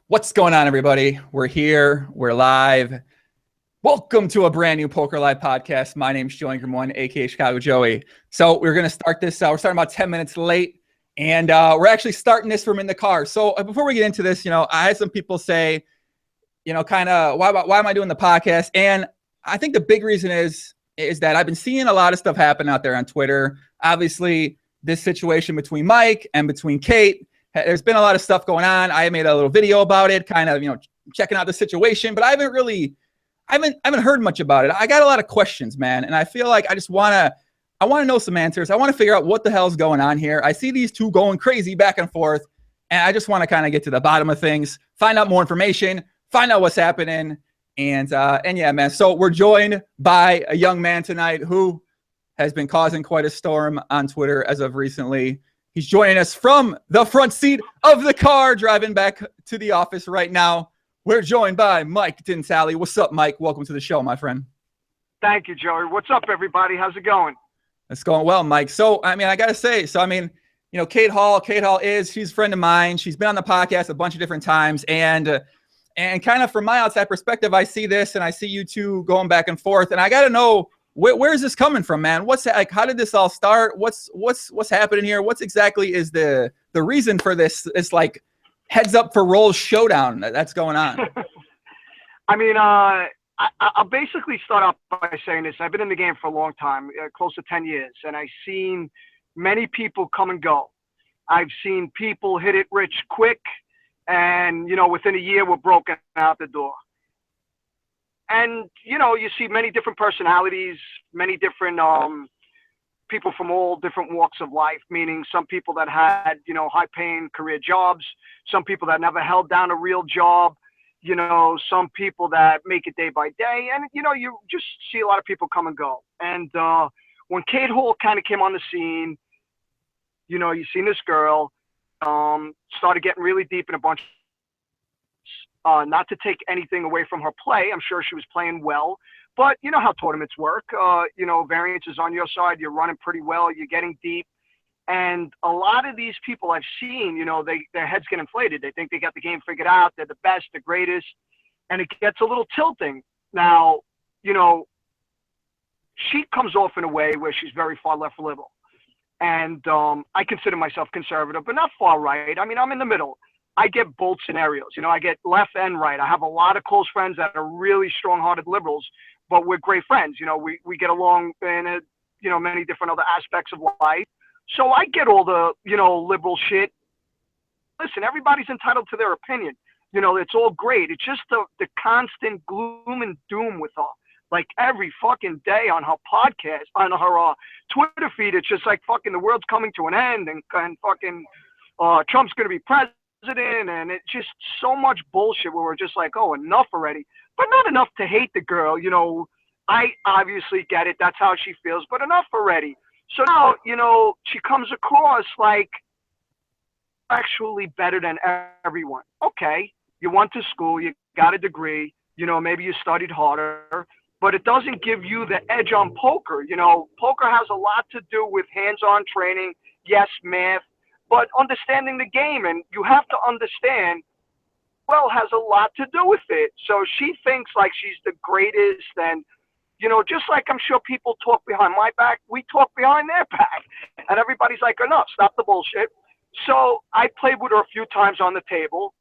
What's going on, everybody? We're here. We're live. Welcome to a brand new Poker Live podcast. My name's Joey Ingram, aka Chicago Joey. So we're going to start this. We're starting about 10 minutes late, and we're actually starting this from in the car. So before we get into this, I had some people say, kind of why am I doing the podcast? And I think the big reason is that I've been seeing a lot of stuff happen out there on Twitter. Obviously, this situation between Mike and between Cate. There's been a lot of stuff going on. I made a little video about it, kind of, checking out the situation, but I haven't heard much about it. I got a lot of questions, man. And I feel like I want to know some answers. I want to figure out what the hell's going on here. I see these two going crazy back and forth, and I just want to kind of get to the bottom of things, find out more information, find out what's happening. And yeah, man. So we're joined by a young man tonight who has been causing quite a storm on Twitter as of recently. He's joining us from the front seat of the car, driving back to the office right now. We're joined by Mike Dentale. What's up, Mike? Welcome to the show, my friend. Thank you, Joey. What's up, everybody? How's it going? It's going well, Mike. So, I got to say, Cate Hall she's a friend of mine. She's been on the podcast a bunch of different times. And kind of from my outside perspective, I see this and I see you two going back and forth. And I got to know, where is this coming from, man? What's like? How did this all start? What's happening here? What's exactly is the reason for this? It's like heads up for rolls showdown that's going on. I'll basically start off by saying this. I've been in the game for a long time, close to 10 years, and I've seen many people come and go. I've seen people hit it rich quick, and within a year we're broken out the door. And, you see many different personalities, many different people from all different walks of life, meaning some people that had, high-paying career jobs, some people that never held down a real job, some people that make it day by day. And, you just see a lot of people come and go. And when Cate Hall kind of came on the scene, you seen this girl, started getting really deep in a bunch not to take anything away from her play. I'm sure she was playing well, but you know how tournaments work. Variance is on your side. You're running pretty well. You're getting deep. And a lot of these people I've seen, their heads get inflated. They think they got the game figured out. They're the best, the greatest. And it gets a little tilting. Now, she comes off in a way where she's very far left liberal. And I consider myself conservative, but not far right. I'm in the middle. I get both scenarios. I get left and right. I have a lot of close friends that are really strong-hearted liberals, but we're great friends. We get along in many different other aspects of life. So I get all the, liberal shit. Listen, everybody's entitled to their opinion. It's all great. It's just the constant gloom and doom with her. Like every fucking day on her podcast, on her Twitter feed, it's just like fucking the world's coming to an end and fucking Trump's going to be president. And it's just so much bullshit where we're just like, oh, enough already. But not enough to hate the girl. I obviously get it. That's how she feels. But enough already. So now, she comes across like actually better than everyone. Okay, you went to school. You got a degree. Maybe you studied harder. But it doesn't give you the edge on poker. Poker has a lot to do with hands-on training. Yes, math. But understanding the game, and you have to understand, has a lot to do with it. So she thinks like she's the greatest, and, just like I'm sure people talk behind my back, we talk behind their back. And everybody's like, enough, stop the bullshit. So I played with her a few times on the table,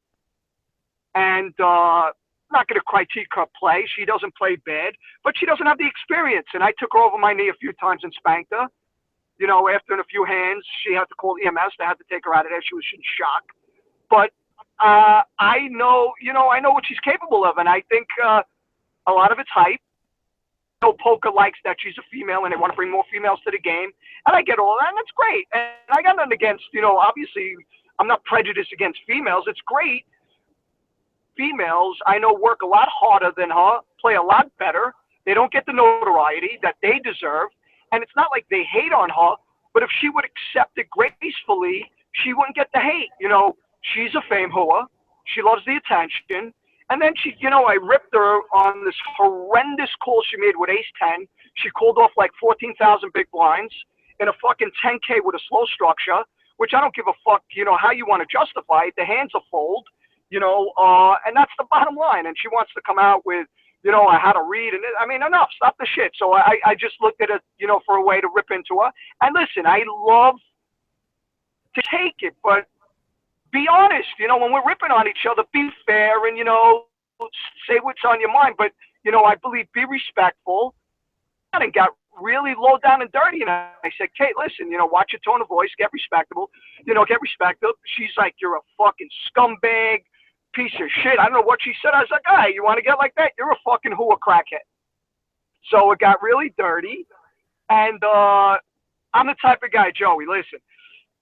and I'm not going to critique her play. She doesn't play bad, but she doesn't have the experience. And I took her over my knee a few times and spanked her. After a few hands, she had to call EMS. They had to take her out of there. She was in shock. But I know what she's capable of. And I think a lot of it's hype. Poker likes that she's a female and they want to bring more females to the game. And I get all that, and that's great. And I got nothing against, obviously, I'm not prejudiced against females. It's great. Females, I know, work a lot harder than her, play a lot better. They don't get the notoriety that they deserve. And it's not like they hate on her, but if she would accept it gracefully, she wouldn't get the hate. She's a fame whore. She loves the attention. And then she, I ripped her on this horrendous call she made with ace-10. She called off like 14,000 big blinds in a fucking 10K with a slow structure, which I don't give a fuck, how you want to justify it. The hands are fold. and that's the bottom line. And she wants to come out with, how to read. And I mean, enough, stop the shit. So I just looked at it, for a way to rip into her. And listen, I love to take it, but be honest, when we're ripping on each other, be fair and, say what's on your mind. But, I believe be respectful. And got really low down and dirty. And I said, Kate, listen, watch your tone of voice, get respectable, get respectable. She's like, you're a fucking scumbag, piece of shit. I don't know what she said. I was like, hey, you want to get like that? You're a fucking who, a crackhead. So it got really dirty. And I'm the type of guy, Joey, listen,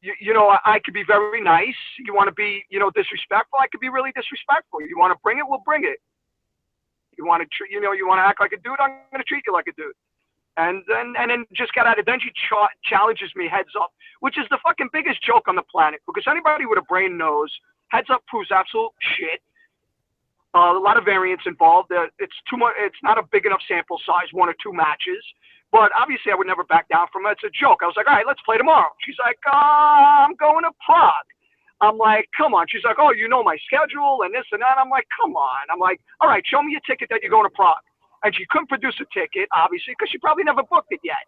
I could be very nice. You want to be, disrespectful? I could be really disrespectful. You want to bring it? We'll bring it. You want to treat, you want to act like a dude? I'm going to treat you like a dude. And then just got out of, then she challenges me heads up, which is the fucking biggest joke on the planet, because anybody with a brain knows heads up proves absolute shit. A lot of variance involved. It's too much. It's not a big enough sample size, 1 or 2 matches. But obviously I would never back down from it. It's a joke. I was like, all right, let's play tomorrow. She's like, I'm going to Prague. I'm like, come on. She's like, oh, you know my schedule and this and that. I'm like, come on. I'm like, all right, show me your ticket that you're going to Prague. And she couldn't produce a ticket, obviously, because she probably never booked it yet.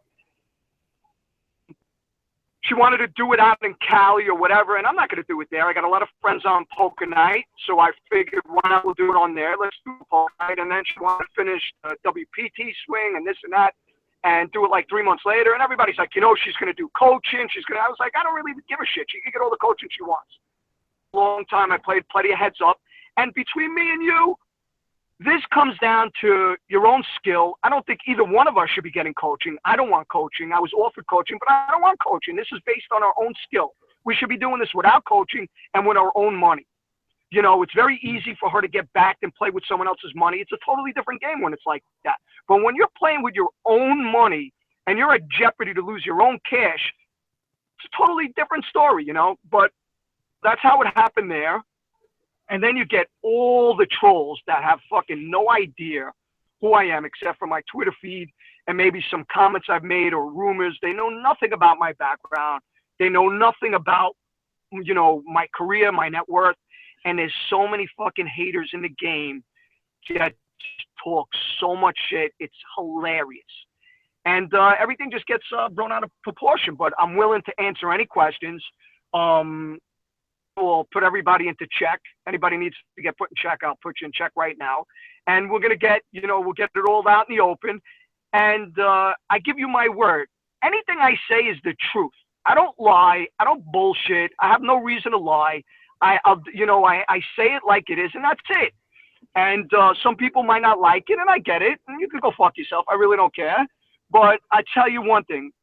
She wanted to do it out in Cali or whatever, and I'm not going to do it there. I got a lot of friends on poker night, so I figured, why not we'll do it on there? Let's do poker night. And then she wanted to finish the WPT swing and this and that, and do it like 3 months later. And everybody's like, she's going to do coaching. I was like, I don't really give a shit. She can get all the coaching she wants. Long time I played plenty of heads up. And between me and you, this comes down to your own skill. I don't think either one of us should be getting coaching. I don't want coaching. I was offered coaching, but I don't want coaching. This is based on our own skill. We should be doing this without coaching and with our own money. It's very easy for her to get backed and play with someone else's money. It's a totally different game when it's like that. But when you're playing with your own money and you're at jeopardy to lose your own cash, it's a totally different story, But that's how it happened there. And then you get all the trolls that have fucking no idea who I am except for my Twitter feed and maybe some comments I've made or rumors. They know nothing about my background. They know nothing about, my career, my net worth. And there's so many fucking haters in the game that talk so much shit. It's hilarious. And everything just gets blown out of proportion. But I'm willing to answer any questions. We'll put everybody into check. Anybody needs to get put in check, I'll put you in check right now. And we're going to get, we'll get it all out in the open. And I give you my word. Anything I say is the truth. I don't lie. I don't bullshit. I have no reason to lie. I say it like it is, and that's it. And some people might not like it, and I get it. And you can go fuck yourself. I really don't care. But I tell you one thing.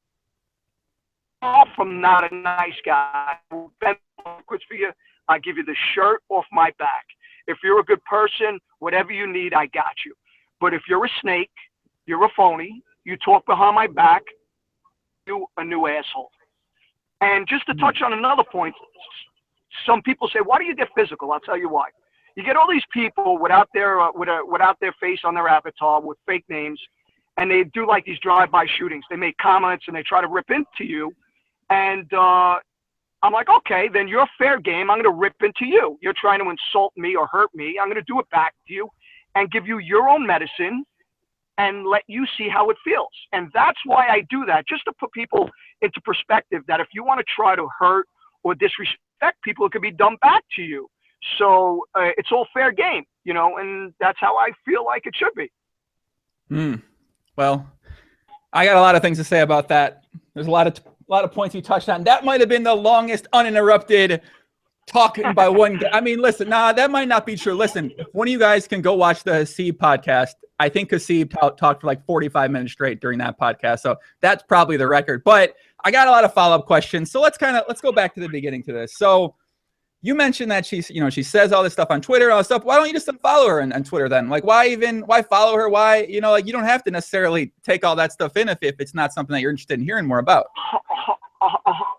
Far from not a nice guy. For you, I give you the shirt off my back. If you're a good person, whatever you need, I got you. But if you're a snake, you're a phony, you talk behind my back, you're a new asshole. And just to touch on another point, some people say, why do you get physical? I'll tell you why. You get all these people without their face on their avatar with fake names, and they do like these drive-by shootings. They make comments and they try to rip into you. And I'm like, okay, then you're fair game. I'm going to rip into you. You're trying to insult me or hurt me. I'm going to do it back to you and give you your own medicine and let you see how it feels. And that's why I do that, just to put people into perspective that if you want to try to hurt or disrespect people, it could be done back to you. So it's all fair game, and that's how I feel like it should be. Well, I got a lot of things to say about that. There's a lot of points you touched on. That might have been the longest uninterrupted talking by one guy. I mean, listen, that might not be true. Listen, if one of you guys can go watch the Hasib podcast, I think Hasib talked for like 45 minutes straight during that podcast. So that's probably the record. But I got a lot of follow-up questions. So let's go back to the beginning to this. So you mentioned that she says all this stuff on Twitter, all this stuff. Why don't you just unfollow her on Twitter then? Like, why follow her? Why, you don't have to necessarily take all that stuff in if it's not something that you're interested in hearing more about.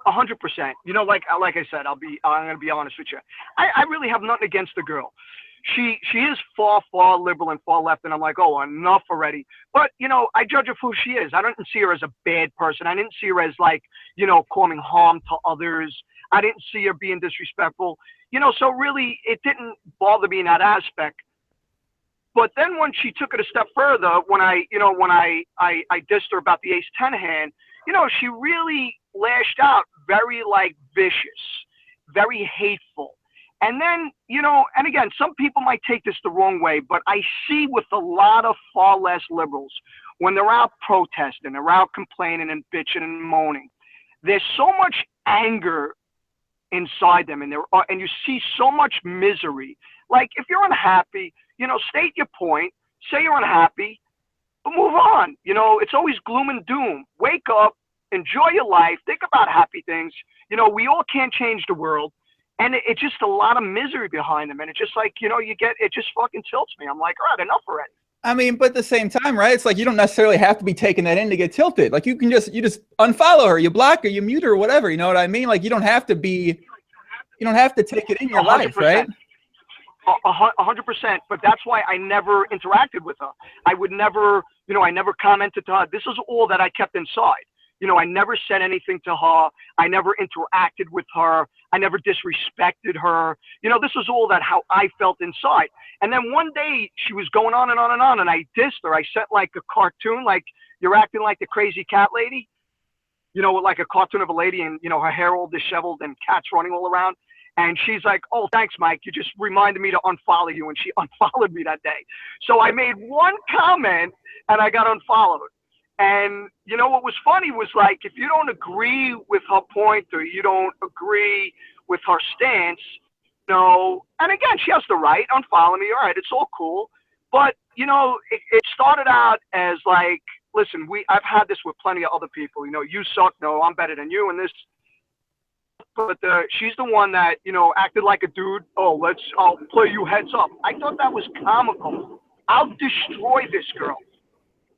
100%. Like I said, I'm going to be honest with you. I really have nothing against the girl. She is far, far liberal and far left, and I'm like, oh, enough already. But, I judge her for who she is. I didn't see her as a bad person. I didn't see her as causing harm to others. I didn't see her being disrespectful. So really it didn't bother me in that aspect. But then when she took it a step further, when I dissed her about the ace-10 hand, she really lashed out very like vicious, very hateful. And then, and again, some people might take this the wrong way, but I see with a lot of far less liberals, when they're out protesting, they're out complaining and bitching and moaning, there's so much anger inside them, and you see so much misery. Like, if you're unhappy, state your point, say you're unhappy, but move on. It's always gloom and doom. Wake up, enjoy your life, think about happy things. We all can't change the world. And it's just a lot of misery behind them. And it's just like, it just fucking tilts me. I'm like, all right, enough already. I mean, but at the same time, right? It's like, you don't necessarily have to be taking that in to get tilted. Like, you just unfollow her, you block her, you mute her, or whatever. You know what I mean? Like, you don't have to take it in your 100%. Life, right? 100%. But that's why I never interacted with her. I would never, I never commented to her. This is all that I kept inside. I never said anything to her. I never interacted with her. I never disrespected her. This was all that how I felt inside. And then one day she was going on and on and on, and I dissed her. I sent like a cartoon, like, you're acting like the crazy cat lady, like a cartoon of a lady and, her hair all disheveled and cats running all around. And she's like, oh, thanks, Mike. You just reminded me to unfollow you. And she unfollowed me that day. So I made one comment and I got unfollowed. And, what was funny was, like, if you don't agree with her point or you don't agree with her stance, and again, she has the right, unfollow me. All right, it's all cool. But, it started out as like, listen, I've had this with plenty of other people. You suck. No, I'm better than you. And this, but she's the one that, acted like a dude. Oh, I'll play you heads up. I thought that was comical. I'll destroy this girl.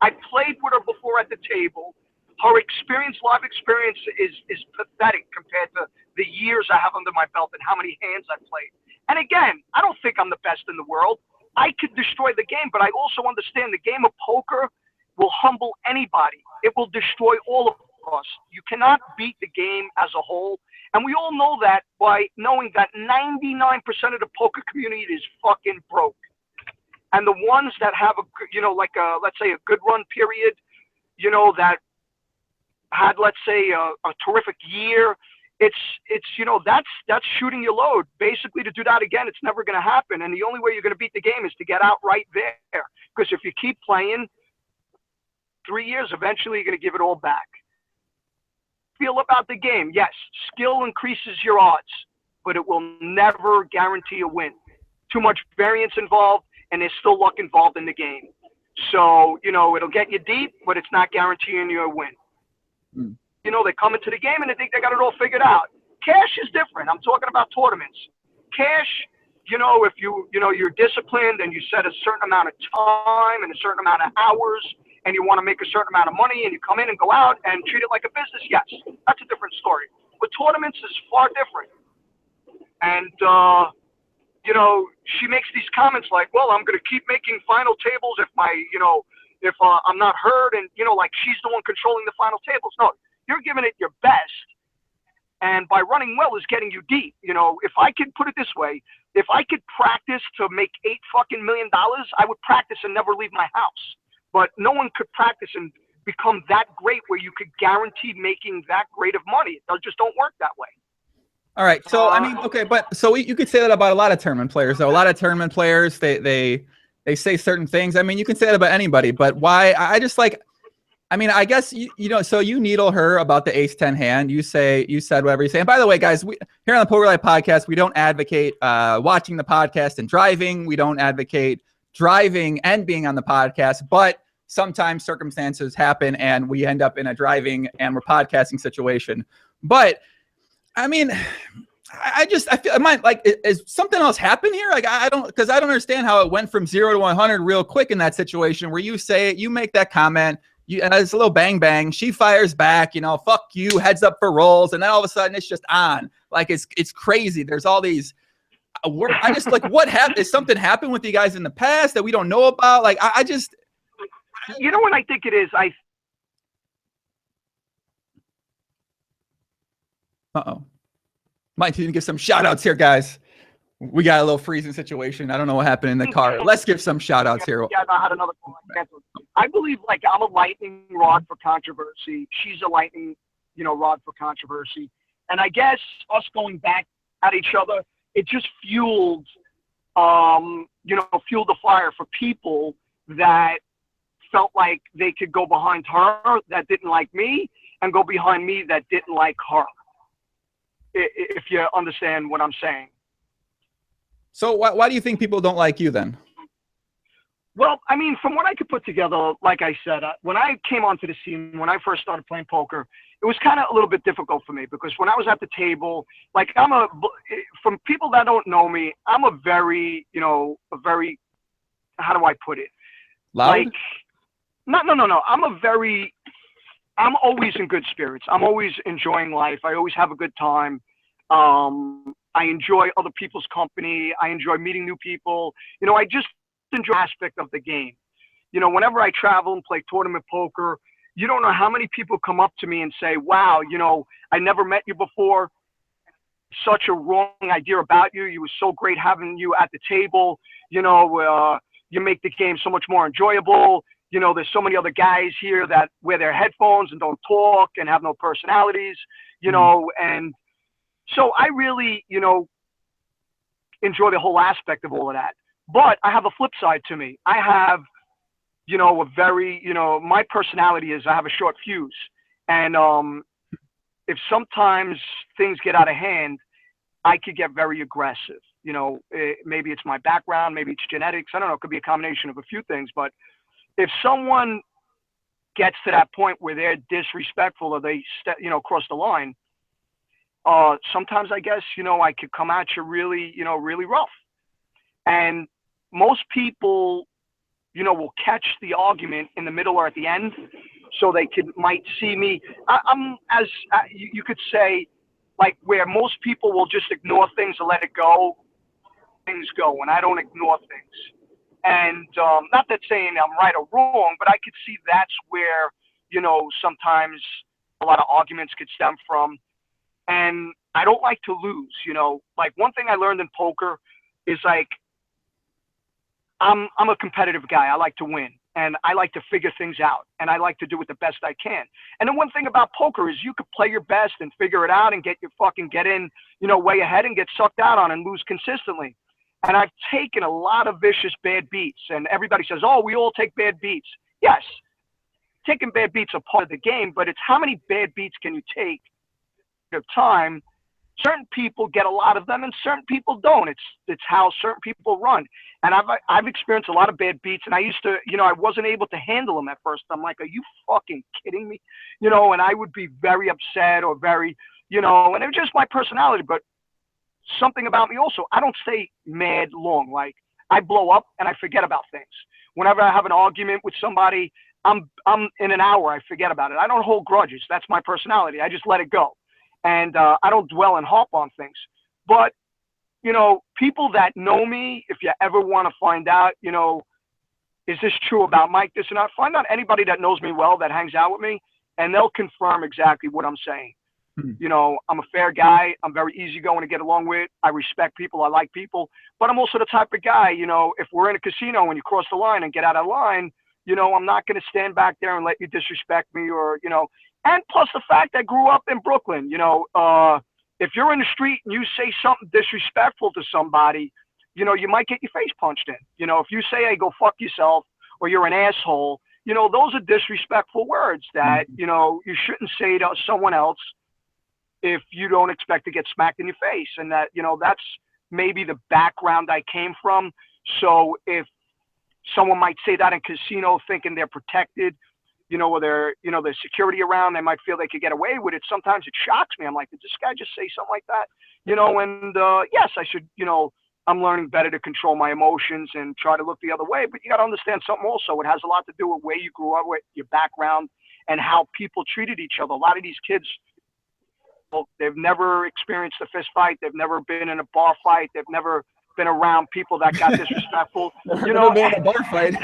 I played with her before at the table. Her live experience is pathetic compared to the years I have under my belt and how many hands I've played. And again, I don't think I'm the best in the world. I could destroy the game, but I also understand the game of poker will humble anybody. It will destroy all of us. You cannot beat the game as a whole. And we all know that by knowing that 99% of the poker community is fucking broke. And the ones that have let's say a good run period, that had, let's say, a terrific year, it's that's shooting your load. Basically, to do that again, it's never going to happen. And the only way you're going to beat the game is to get out right there. Because if you keep playing 3 years, eventually you're going to give it all back. Feel about the game. Yes, skill increases your odds, but it will never guarantee a win. Too much variance involved, and there's still luck involved in the game. So, it'll get you deep, but it's not guaranteeing you a win. Mm. They come into the game and they think they got it all figured out. Cash is different. I'm talking about tournaments. Cash, if you're disciplined and you set a certain amount of time and a certain amount of hours and you want to make a certain amount of money and you come in and go out and treat it like a business, yes, that's a different story. But tournaments is far different. And, she makes these comments like, well, I'm going to keep making final tables if I'm not heard. And, like she's the one controlling the final tables. No, you're giving it your best. And by running well is getting you deep. If I could put it this way, if I could practice to make $8 million, I would practice and never leave my house. But no one could practice and become that great where you could guarantee making that great of money. It just don't work that way. All right. So, I mean, okay, but so you could say that about a lot of tournament players, though. A lot of tournament players, they say certain things. I mean, you can say that about anybody, but why? I just like, I mean, I guess, so you needle her about the ace-10 hand. You said whatever you say. And by the way, guys, here on the Poker Life podcast, we don't advocate watching the podcast and driving. We don't advocate driving and being on the podcast, but sometimes circumstances happen and we end up in a driving and we're podcasting situation. But I mean, I feel, is something else happen here? Like, because I don't understand how it went from 0 to 100 real quick in that situation where you make that comment, and it's a little bang bang. She fires back, fuck you, heads up for rolls, and then all of a sudden it's just on. Like it's crazy. There's all these. I just like, what happened? Is something happened with you guys in the past that we don't know about? Like I just. What I think it is. Uh-oh. Might need to give some shout outs here, guys. We got a little freezing situation. I don't know what happened in the car. Let's give some shout outs here. Yeah, I had another call. I believe like I'm a lightning rod for controversy. She's a lightning, rod for controversy. And I guess us going back at each other, it just fueled the fire for people that felt like they could go behind her that didn't like me and go behind me that didn't like her. If you understand what I'm saying. So why do you think people don't like you then? Well, I mean, from what I could put together, like I said, when I came onto the scene, when I first started playing poker, it was kind of a little bit difficult for me because when I was at the table, like from people that don't know me, I'm a very, how do I put it? Loud? Like, no. I'm always in good spirits. I'm always enjoying life. I always have a good time. I enjoy other people's company. I enjoy meeting new people. I just enjoy the aspect of the game. Whenever I travel and play tournament poker, you don't know how many people come up to me and say, wow, I never met you before. Such a wrong idea about you. It was so great having you at the table. You make the game so much more enjoyable. There's so many other guys here that wear their headphones and don't talk and have no personalities, and so I really, enjoy the whole aspect of all of that. But I have a flip side to me. I have, a very, my personality is I have a short fuse. And if sometimes things get out of hand, I could get very aggressive. Maybe it's my background, maybe it's genetics. I don't know. It could be a combination of a few things. But if someone gets to that point where they're disrespectful or they, cross the line, sometimes I guess, I could come at you really, really rough. And most people, will catch the argument in the middle or at the end so they might see me. I'm as you could say, like where most people will just ignore things and let it go, things go, and I don't ignore things. And not that saying I'm right or wrong, but I could see that's where, sometimes a lot of arguments could stem from. And I don't like to lose, like one thing I learned in poker is like, I'm a competitive guy. I like to win and I like to figure things out and I like to do it the best I can. And the one thing about poker is you could play your best and figure it out and get in, way ahead and get sucked out on and lose consistently. And I've taken a lot of vicious bad beats and everybody says, oh, we all take bad beats. Yes. Taking bad beats are part of the game, but it's how many bad beats can you take of time. Certain people get a lot of them and certain people don't. It's how certain people run. And I've experienced a lot of bad beats and I used to, I wasn't able to handle them at first. I'm like, are you fucking kidding me? And I would be very upset or very, and it was just my personality, but something about me also, I don't stay mad long. Like I blow up and I forget about things. Whenever I have an argument with somebody, I'm in an hour, I forget about it. I don't hold grudges. That's my personality. I just let it go. And I don't dwell and harp on things. But, people that know me, if you ever want to find out, is this true about Mike, this or not, find out anybody that knows me well that hangs out with me, and they'll confirm exactly what I'm saying. I'm a fair guy. I'm very easygoing to get along with. I respect people. I like people. But I'm also the type of guy, if we're in a casino and you cross the line and get out of line, I'm not going to stand back there and let you disrespect me or, and plus the fact I grew up in Brooklyn, if you're in the street and you say something disrespectful to somebody, you might get your face punched in. If you say, hey, go fuck yourself or you're an asshole, those are disrespectful words that, you shouldn't say to someone else if you don't expect to get smacked in your face. And that, that's maybe the background I came from. So if someone might say that in casino thinking they're protected, or there's security around, they might feel they could get away with it. Sometimes it shocks me. I'm like, did this guy just say something like that? And yes, I should, I'm learning better to control my emotions and try to look the other way. But you got to understand something also. It has a lot to do with where you grew up, with your background, and how people treated each other. A lot of these kids, well, they've never experienced a fist fight. They've never been in a bar fight. They've never been around people that got disrespectful. Never been in a bar fight.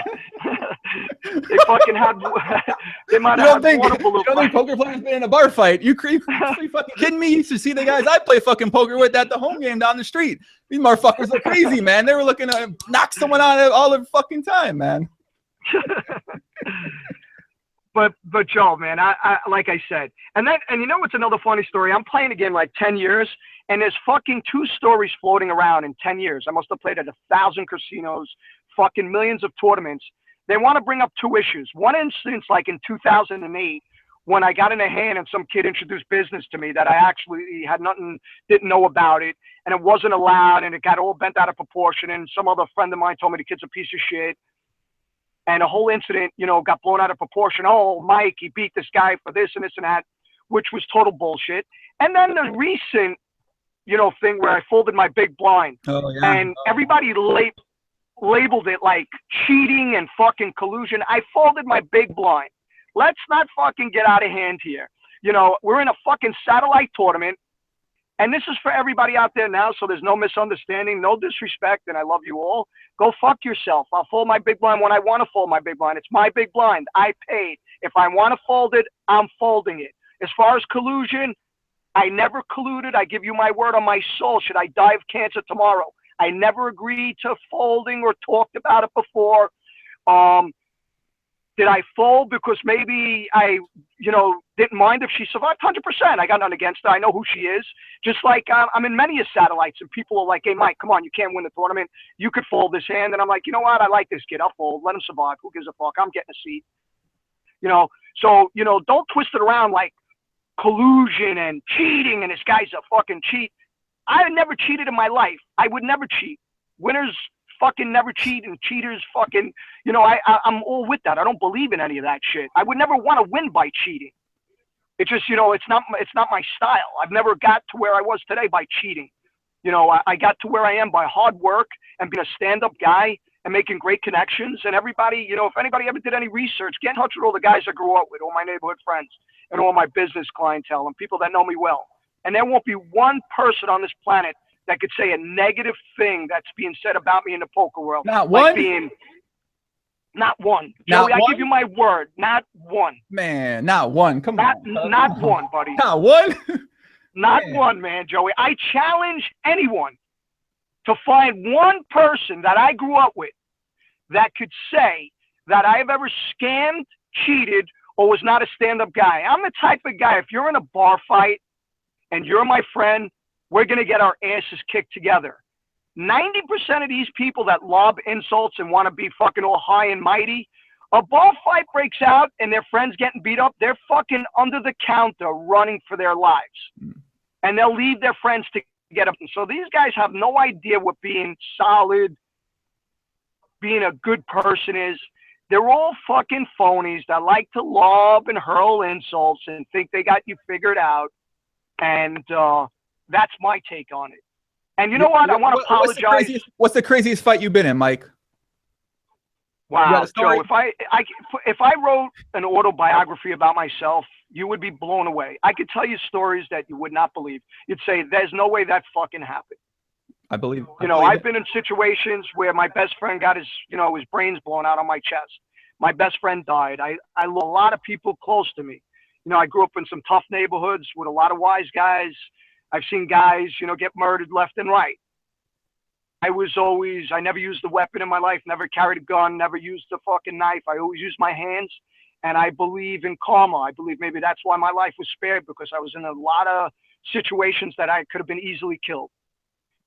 They fucking had They might You have don't had water balloon you don't think poker players been in a bar fight? You fucking kidding me? You used to see the guys I play fucking poker with at the home game down the street. These motherfuckers are crazy, man. They were looking to knock someone out all the fucking time, man. But Joe, man, I like I said, and you know what's another funny story? I'm playing again like 10 years, and there's fucking 2 stories floating around in 10 years. I must have played at 1,000 casinos, fucking millions of tournaments. They want to bring up 2 issues. One instance, like in 2008, when I got in a hand and some kid introduced business to me that I actually had didn't know about it, and it wasn't allowed, and it got all bent out of proportion, and some other friend of mine told me the kid's a piece of shit. And the whole incident, you know, got blown out of proportion. Oh, Mike, he beat this guy for this and this and that, which was total bullshit. And then the recent, you know, thing where I folded my big blind. Oh, yeah. And everybody labeled it like cheating and fucking collusion. I folded my big blind. Let's not fucking get out of hand here. You know, we're in a fucking satellite tournament. And this is for everybody out there now, so there's no misunderstanding, no disrespect, and I love you all. Go fuck yourself. I'll fold my big blind when I want to fold my big blind. It's my big blind. I paid. If I want to fold it, I'm folding it. As far as collusion, I never colluded. I give you my word on my soul. Should I die of cancer tomorrow? I never agreed to folding or talked about it before. Did I fold because maybe I, you know, didn't mind if she survived? 100%. I got nothing against her. I know who she is. Just like I'm in many satellites, and people are like, hey, Mike, come on, you can't win the tournament. You could fold this hand. And I'm like, you know what? I like this kid. I'll fold. Let him survive. Who gives a fuck? I'm getting a seat. You know, so, you know, don't twist it around like collusion and cheating and this guy's a fucking cheat. I never cheated in my life. I would never cheat. Winners fucking never cheat, and cheaters fucking, you know, I'm all with that. I don't believe in any of that shit. I would never want to win by cheating. It's just, you know, it's not my style. I've never got to where I was today by cheating. You know, I got to where I am by hard work and being a stand-up guy and making great connections. And everybody, you know, if anybody ever did any research, get in touch with all the guys I grew up with, all my neighborhood friends and all my business clientele and people that know me well. And there won't be one person on this planet that could say a negative thing that's being said about me in the poker world. Not one? Not one. Not Joey, I one? give you my word. Not one. Man, not one. Come on. Not one, buddy. Not one? Not one, man, Joey. I challenge anyone to find one person that I grew up with that could say that I've ever scammed, cheated, or was not a stand-up guy. I'm the type of guy, if you're in a bar fight and you're my friend, we're going to get our asses kicked together. 90% of these people that lob insults and want to be fucking all high and mighty, a bar fight breaks out and their friends getting beat up, they're fucking under the counter running for their lives. And they'll leave their friends to get up. And so these guys have no idea what being solid, being a good person is. They're all fucking phonies that like to lob and hurl insults and think they got you figured out. And that's my take on it. And you know what? I want to apologize. What's the craziest fight you've been in, Mike? Wow, Joe, if I wrote an autobiography about myself, you would be blown away. I could tell you stories that you would not believe. You'd say, there's no way that fucking happened. I believe. You know, I've been in situations where my best friend got his brains blown out on my chest. My best friend died. I lost a lot of people close to me. You know, I grew up in some tough neighborhoods with a lot of wise guys. I've seen guys, you know, get murdered left and right. I never used a weapon in my life, never carried a gun, never used a fucking knife. I always used my hands, and I believe in karma. I believe maybe that's why my life was spared, because I was in a lot of situations that I could have been easily killed.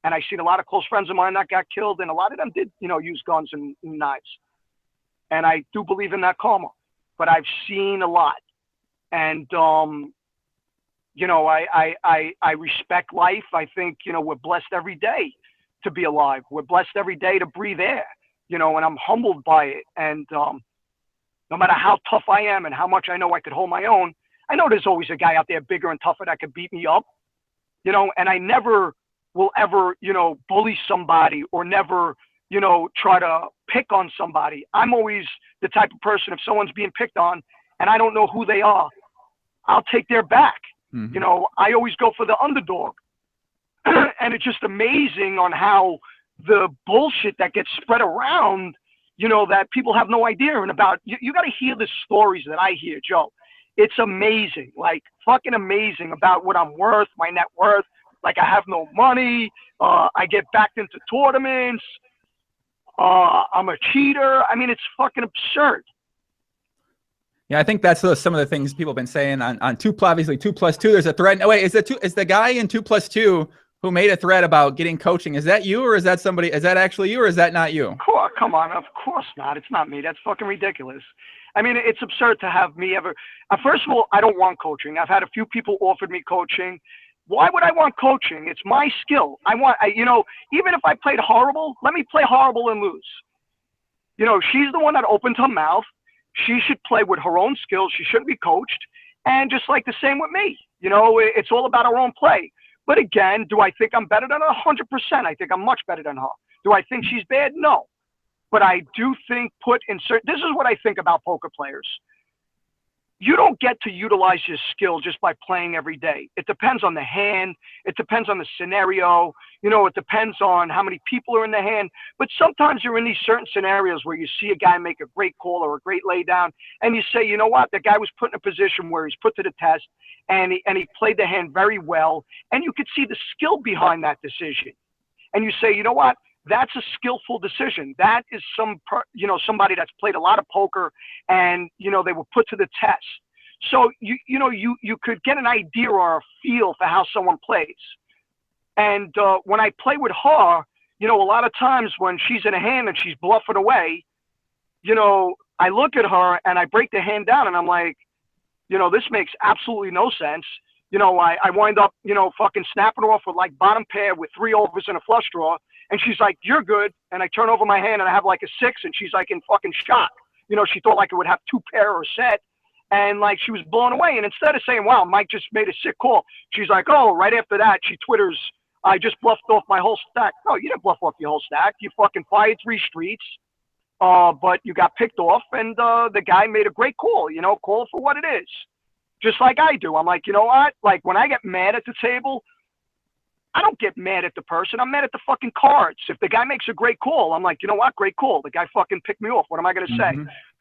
And I've seen a lot of close friends of mine that got killed, and a lot of them did, you know, use guns and knives. And I do believe in that karma, but I've seen a lot. And, you know, I respect life. I think, you know, we're blessed every day to be alive. We're blessed every day to breathe air, you know, and I'm humbled by it. And no matter how tough I am and how much I know I could hold my own, I know there's always a guy out there bigger and tougher that could beat me up, you know, and I never will ever, you know, bully somebody or never, you know, try to pick on somebody. I'm always the type of person, if someone's being picked on and I don't know who they are, I'll take their back. Mm-hmm. You know, I always go for the underdog. And it's just amazing on how the bullshit that gets spread around, that people have no idea and about. You got to hear the stories that I hear, Joe. It's amazing, like fucking amazing about what I'm worth, my net worth. Like I have no money. I get backed into tournaments. I'm a cheater. I mean, it's fucking absurd. Yeah, I think that's some of the things people have been saying on obviously 2+2. There's a thread. Oh, wait, is the guy in 2+2 who made a thread about getting coaching? Is that you, or is that somebody? Is that actually you, or is that not you? Come on, of course not. It's not me. That's fucking ridiculous. I mean, it's absurd to have me ever. First of all, I don't want coaching. I've had a few people offered me coaching. Why would I want coaching? It's my skill. Even if I played horrible, let me play horrible and lose. She's the one that opened her mouth. She should play with her own skills. She shouldn't be coached. And just like the same with me, it's all about our own play. But again, do I think I'm better than her? 100%. I think I'm much better than her. Do I think she's bad? No. But I do think this is what I think about poker players. You don't get to utilize your skill just by playing every day. It depends on the hand. It depends on the scenario. It depends on how many people are in the hand. But sometimes you're in these certain scenarios where you see a guy make a great call or a great laydown, and you say, you know what, the guy was put in a position where he's put to the test, and he played the hand very well, and you could see the skill behind that decision. And you say, you know what, that's a skillful decision. That is somebody that's played a lot of poker, and they were put to the test. So you could get an idea or a feel for how someone plays. And when I play with her, a lot of times when she's in a hand and she's bluffing away, I look at her and I break the hand down and I'm like, this makes absolutely no sense. I wind up, fucking snapping her off with like bottom pair with 3 overs and a flush draw. And she's like, you're good. And I turn over my hand and I have like a 6, and she's like in fucking shock. She thought like it would have 2 pair or set. And like she was blown away. And instead of saying, wow, Mike just made a sick call, she's like, oh, right after that, she twitters, I just bluffed off my whole stack. No, you didn't bluff off your whole stack. You fucking fired 3 streets, but you got picked off, and the guy made a great call, call it for what it is. Just like I do. I'm like, you know what? Like when I get mad at the table, I don't get mad at the person. I'm mad at the fucking cards. If the guy makes a great call, I'm like, you know what? Great call. The guy fucking picked me off. What am I going to say?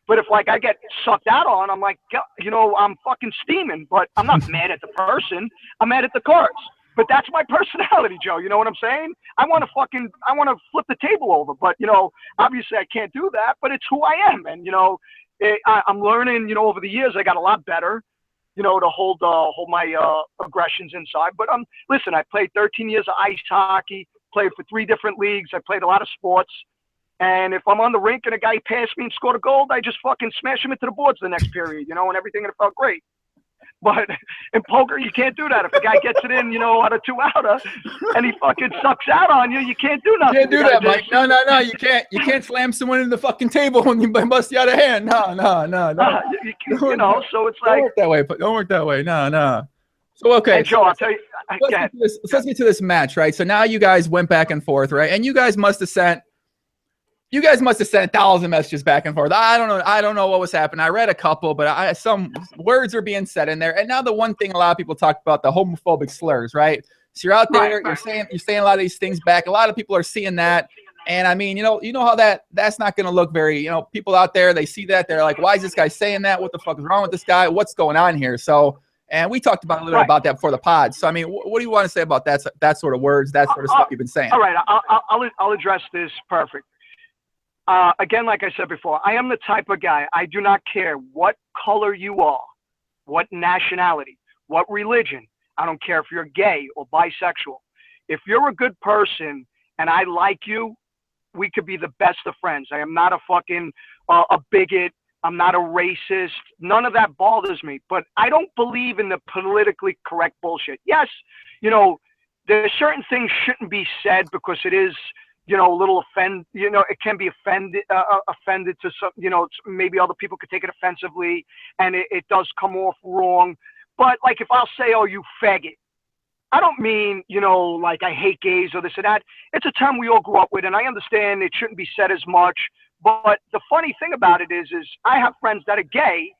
But if like I get sucked out on, I'm like, I'm fucking steaming, but I'm not mad at the person. I'm mad at the cards. But that's my personality, Joe. You know what I'm saying? I want to flip the table over, but obviously I can't do that, but it's who I am. And, I'm learning, over the years, I got a lot better, to hold my aggressions inside. But listen, I played 13 years of ice hockey, played for 3 different leagues. I played a lot of sports. And if I'm on the rink and a guy passed me and scored a goal, I just fucking smash him into the boards the next period, and everything, and it felt great. But in poker, you can't do that. If a guy gets it in, out of 2-outer, and he fucking sucks out on you, you can't do nothing. You can't do that, Mike. No. You can't. You can't slam someone into the fucking table when you bust you out of hand. No. So it's like, don't work that way. Don't work that way. No. So okay. And Joe, I'll tell you. Let's get to this match, right? So now you guys went back and forth, right? And you guys must have sent 1,000 messages back and forth. I don't know what was happening. I read a couple, but some words are being said in there. And now the one thing a lot of people talk about, the homophobic slurs, right? So you're out there, you're saying a lot of these things back. A lot of people are seeing that. And I mean, you know how that's not going to look very, people out there, they see that, they're like, why is this guy saying that? What the fuck is wrong with this guy? What's going on here? So, and we talked about a little bit about that before the pod. So, I mean, what do you want to say about that sort of words, that sort of stuff you've been saying? All right. I'll address this. Perfect. Again, like I said before, I am the type of guy, I do not care what color you are, what nationality, what religion. I don't care if you're gay or bisexual. If you're a good person and I like you, we could be the best of friends. I am not a fucking a bigot. I'm not a racist. None of that bothers me. But I don't believe in the politically correct bullshit. Yes, there's certain things shouldn't be said because it is, a little it can be offended to some, maybe other people could take it offensively, and it does come off wrong. But like if I'll say, oh, you faggot, I don't mean, like I hate gays or this or that. It's a term we all grew up with, and I understand it shouldn't be said as much. But the funny thing about it is I have friends that are gay,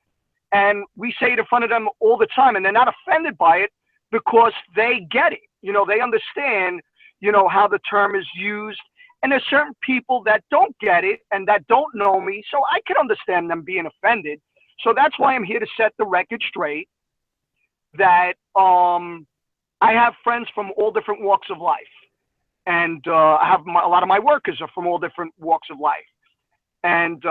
and we say it in front of them all the time, and they're not offended by it because they get it. They understand, how the term is used. And there's certain people that don't get it and that don't know me. So I can understand them being offended. So that's why I'm here to set the record straight that I have friends from all different walks of life. And I have a lot of my workers are from all different walks of life. And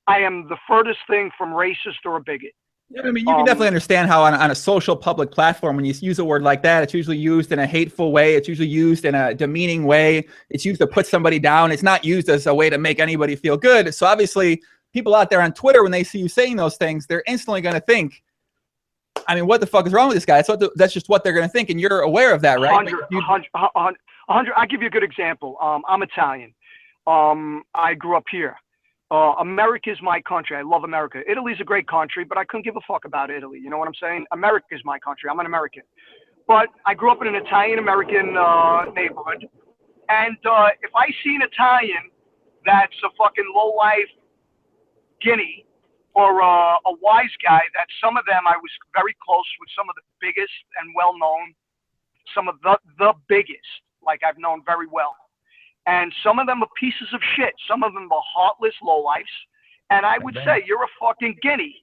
I am the furthest thing from racist or a bigot. I mean, you can definitely understand how on a social public platform, when you use a word like that, it's usually used in a hateful way. It's usually used in a demeaning way. It's used to put somebody down. It's not used as a way to make anybody feel good. So obviously, people out there on Twitter, when they see you saying those things, they're instantly going to think, I mean, what the fuck is wrong with this guy? That's just what they're going to think. And you're aware of that, right? 100. I'll give you a good example. I'm Italian. I grew up here. America is my country. I love America. Italy's a great country, but I couldn't give a fuck about Italy. You know what I'm saying? America is my country. I'm an American. But I grew up in an Italian-American neighborhood. And if I see an Italian that's a fucking low-life guinea or a wise guy, that some of them I was very close with some of the biggest and well-known, some of the biggest, like I've known very well. And some of them are pieces of shit. Some of them are heartless lowlifes. And I would say, you're a fucking guinea.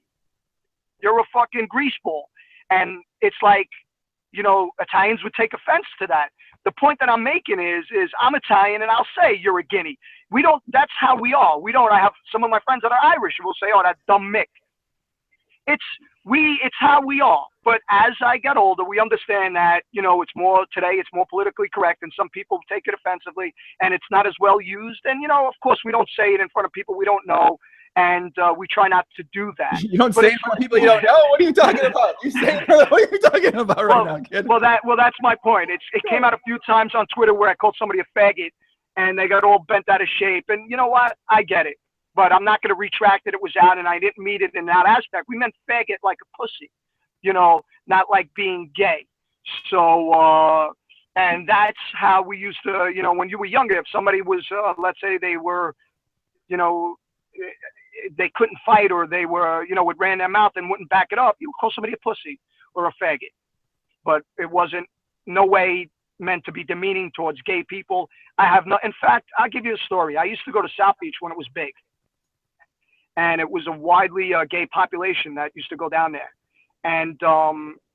You're a fucking greaseball. And it's like, you know, Italians would take offense to that. The point that I'm making is I'm Italian and I'll say you're a guinea. We don't, that's how we are. We don't, I have some of my friends that are Irish who will say, oh, that dumb Mick. It's how we are. But as I get older, we understand that, you know, it's more politically correct and some people take it offensively and it's not as well used. And, you know, of course, we don't say it in front of people we don't know. And we try not to do that. You don't say it in front of people you don't know? What are you talking about? You say it in front of, what are you talking about right now, kid? Well, that's my point. It came out a few times on Twitter where I called somebody a faggot and they got all bent out of shape. And you know what? I get it. But I'm not going to retract that it was out and I didn't mean it in that aspect. We meant faggot like a pussy, you know, not like being gay. So, and that's how we used to, you know, when you were younger, if somebody was, let's say they were, you know, they couldn't fight or they were, you know, would ran their mouth and wouldn't back it up, you would call somebody a pussy or a faggot. But it wasn't no way meant to be demeaning towards gay people. In fact, I'll give you a story. I used to go to South Beach when it was big. And it was a widely gay population that used to go down there. And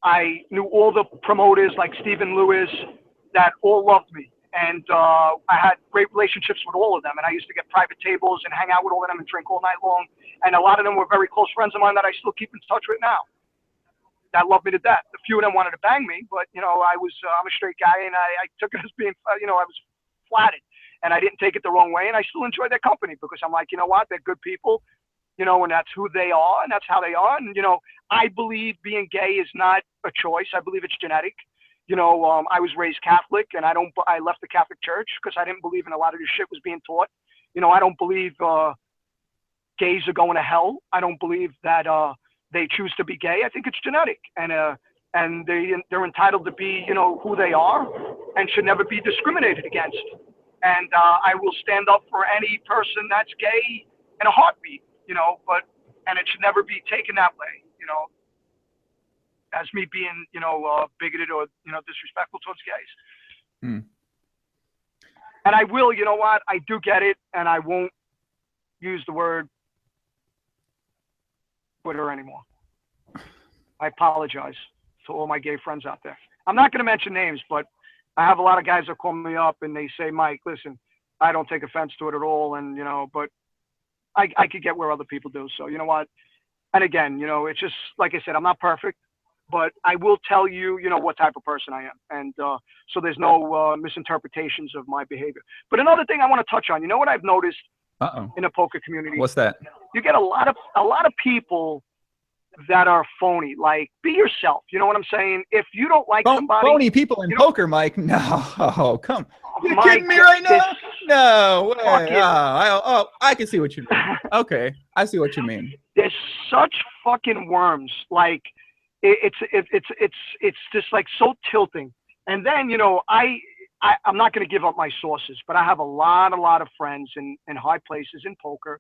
I knew all the promoters like Stephen Lewis that all loved me. And I had great relationships with all of them. And I used to get private tables and hang out with all of them and drink all night long. And a lot of them were very close friends of mine that I still keep in touch with now. That loved me to death. A few of them wanted to bang me, but, you know, I'm a straight guy and I took it as being, you know, I was flattered. And I didn't take it the wrong way. And I still enjoy their company because I'm like, you know what, they're good people. You know, and that's who they are, and that's how they are. And, you know, I believe being gay is not a choice. I believe it's genetic. You know, I was raised Catholic, and I left the Catholic Church because I didn't believe in a lot of this shit was being taught. You know, I don't believe gays are going to hell. I don't believe that they choose to be gay. I think it's genetic, and they're entitled to be, you know, who they are, and should never be discriminated against. And I will stand up for any person that's gay in a heartbeat. You know, and it should never be taken that way, you know, as me being, you know, bigoted or, you know, disrespectful towards gays. Mm. And I will, you know what, I do get it, and I won't use the word Twitter anymore. I apologize to all my gay friends out there. I'm not going to mention names, but I have a lot of guys that call me up and they say, Mike, listen, I don't take offense to it at all, and, you know, but I could get where other people do. So, you know what? And again, you know, it's just, like I said, I'm not perfect, but I will tell you, you know, what type of person I am. And so there's no misinterpretations of my behavior. But another thing I want to touch on, you know what I've noticed in the poker community? What's that? You get a lot of people that are phony. Like, be yourself. You know what I'm saying? If you don't like somebody. Phony people in poker, Mike. No, come. You're kidding me right now? No way. I can see what you mean. Okay, I see what you mean. There's such fucking worms. Like, it's just like so tilting. And then, you know, I'm not going to give up my sources, but I have a lot of friends in high places in poker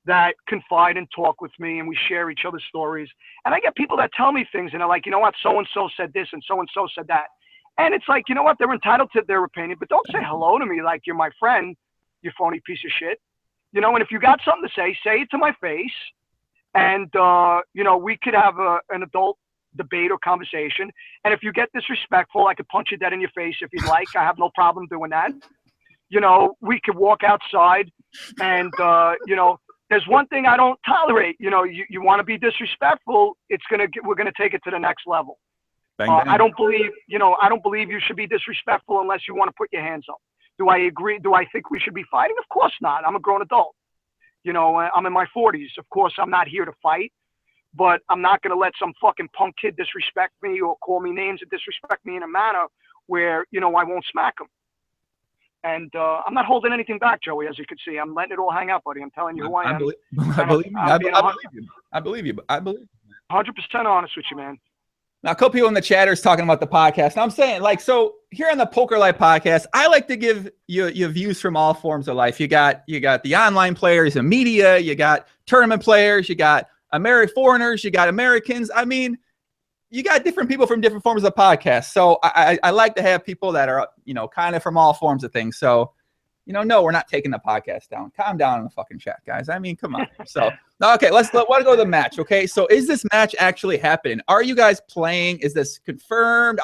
that confide and talk with me, and we share each other's stories. And I get people that tell me things, and they're like, you know what, so-and-so said this and so-and-so said that. And it's like, you know what? They're entitled to their opinion, but don't say hello to me like you're my friend, you phony piece of shit. You know, and if you got something to say it to my face. And, you know, we could have an adult debate or conversation. And if you get disrespectful, I could punch you dead in your face if you'd like. I have no problem doing that. You know, we could walk outside and, you know, there's one thing I don't tolerate. You know, you want to be disrespectful, we're going to take it to the next level. Bang, bang. I don't believe you should be disrespectful unless you want to put your hands up. Do I agree? Do I think we should be fighting? Of course not. I'm a grown adult. You know, I'm in my 40s. Of course, I'm not here to fight, but I'm not going to let some fucking punk kid disrespect me or call me names and disrespect me in a manner where, you know, I won't smack him. And I'm not holding anything back, Joey, as you can see. I'm letting it all hang out, buddy. I'm telling you who I am. I believe you. 100% honest with you, man. Now, a couple people in the chat are talking about the podcast. And I'm saying, like, so here on the Poker Life podcast, I like to give you views from all forms of life. You got the online players, the media, you got tournament players, you got foreigners, you got Americans. I mean, you got different people from different forms of the podcast. So I like to have people that are, you know, kind of from all forms of things. So, you know, no, we're not taking the podcast down. Calm down in the fucking chat, guys. I mean, come on. So, okay, let's go to the match. Okay, so is this match actually happening? Are you guys playing? Is this confirmed?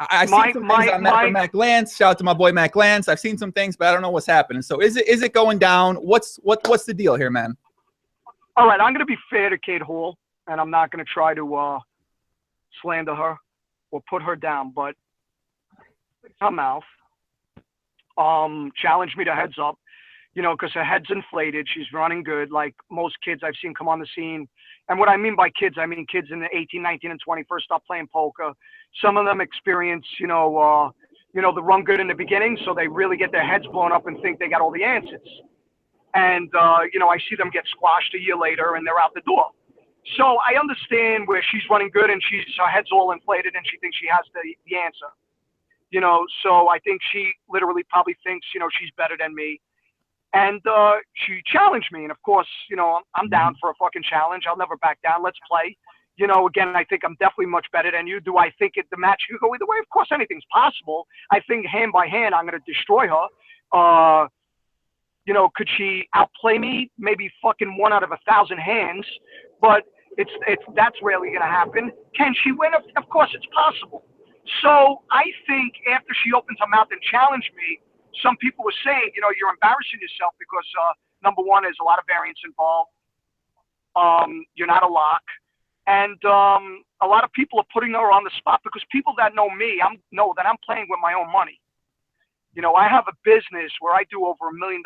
I've seen some things on Matt Glantz. Shout out to my boy Matt Glantz. I've seen some things, but I don't know what's happening. So is it going down? What's the deal here, man? All right, I'm going to be fair to Cate Hall, and I'm not going to try to slander her or put her down, but her mouth challenged me to heads up, you know, because her head's inflated. She's running good, like most kids I've seen come on the scene. And what I mean by kids, I mean kids in the 18, 19, and 20 first start playing poker. Some of them experience, you know, the run good in the beginning, so they really get their heads blown up and think they got all the answers. And, you know, I see them get squashed a year later and they're out the door. So I understand where she's running good and her head's all inflated and she thinks she has the answer. You know, so I think she literally probably thinks, you know, she's better than me. And she challenged me. And of course, you know, I'm down for a fucking challenge. I'll never back down. Let's play. You know, again, I think I'm definitely much better than you. Do I think the match could go either way? Of course, anything's possible. I think hand by hand, I'm going to destroy her. You know, could she outplay me? Maybe fucking 1 out of 1,000 hands. But that's rarely going to happen. Can she win? Of course, it's possible. So I think after she opens her mouth and challenged me, some people were saying, you know, you're embarrassing yourself because number one, there's a lot of variance involved. You're not a lock. And a lot of people are putting her on the spot because people that know me, know that I'm playing with my own money. You know, I have a business where I do over $1 million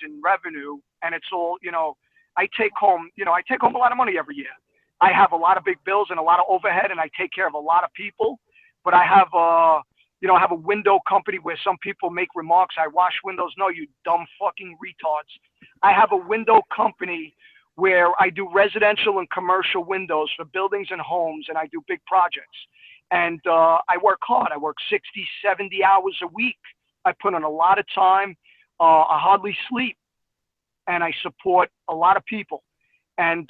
in revenue, and it's all, you know, I take home a lot of money every year. I have a lot of big bills and a lot of overhead, and I take care of a lot of people. But I have I have a window company where some people make remarks. I wash windows. No, you dumb fucking retards. I have a window company where I do residential and commercial windows for buildings and homes, and I do big projects. And I work hard. I work 60, 70 hours a week. I put in a lot of time. I hardly sleep, and I support a lot of people. And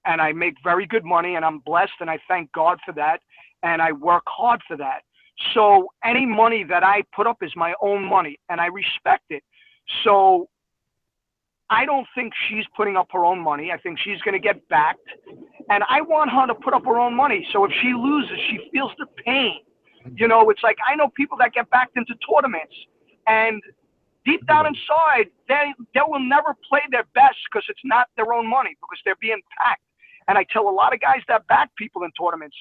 I make very good money, and I'm blessed, and I thank God for that. And I work hard for that. So any money that I put up is my own money, and I respect it. So I don't think she's putting up her own money. I think she's going to get backed, and I want her to put up her own money. So if she loses, she feels the pain. You know, it's like I know people that get backed into tournaments, and deep down inside, they will never play their best because it's not their own money, because they're being packed. And I tell a lot of guys that back people in tournaments,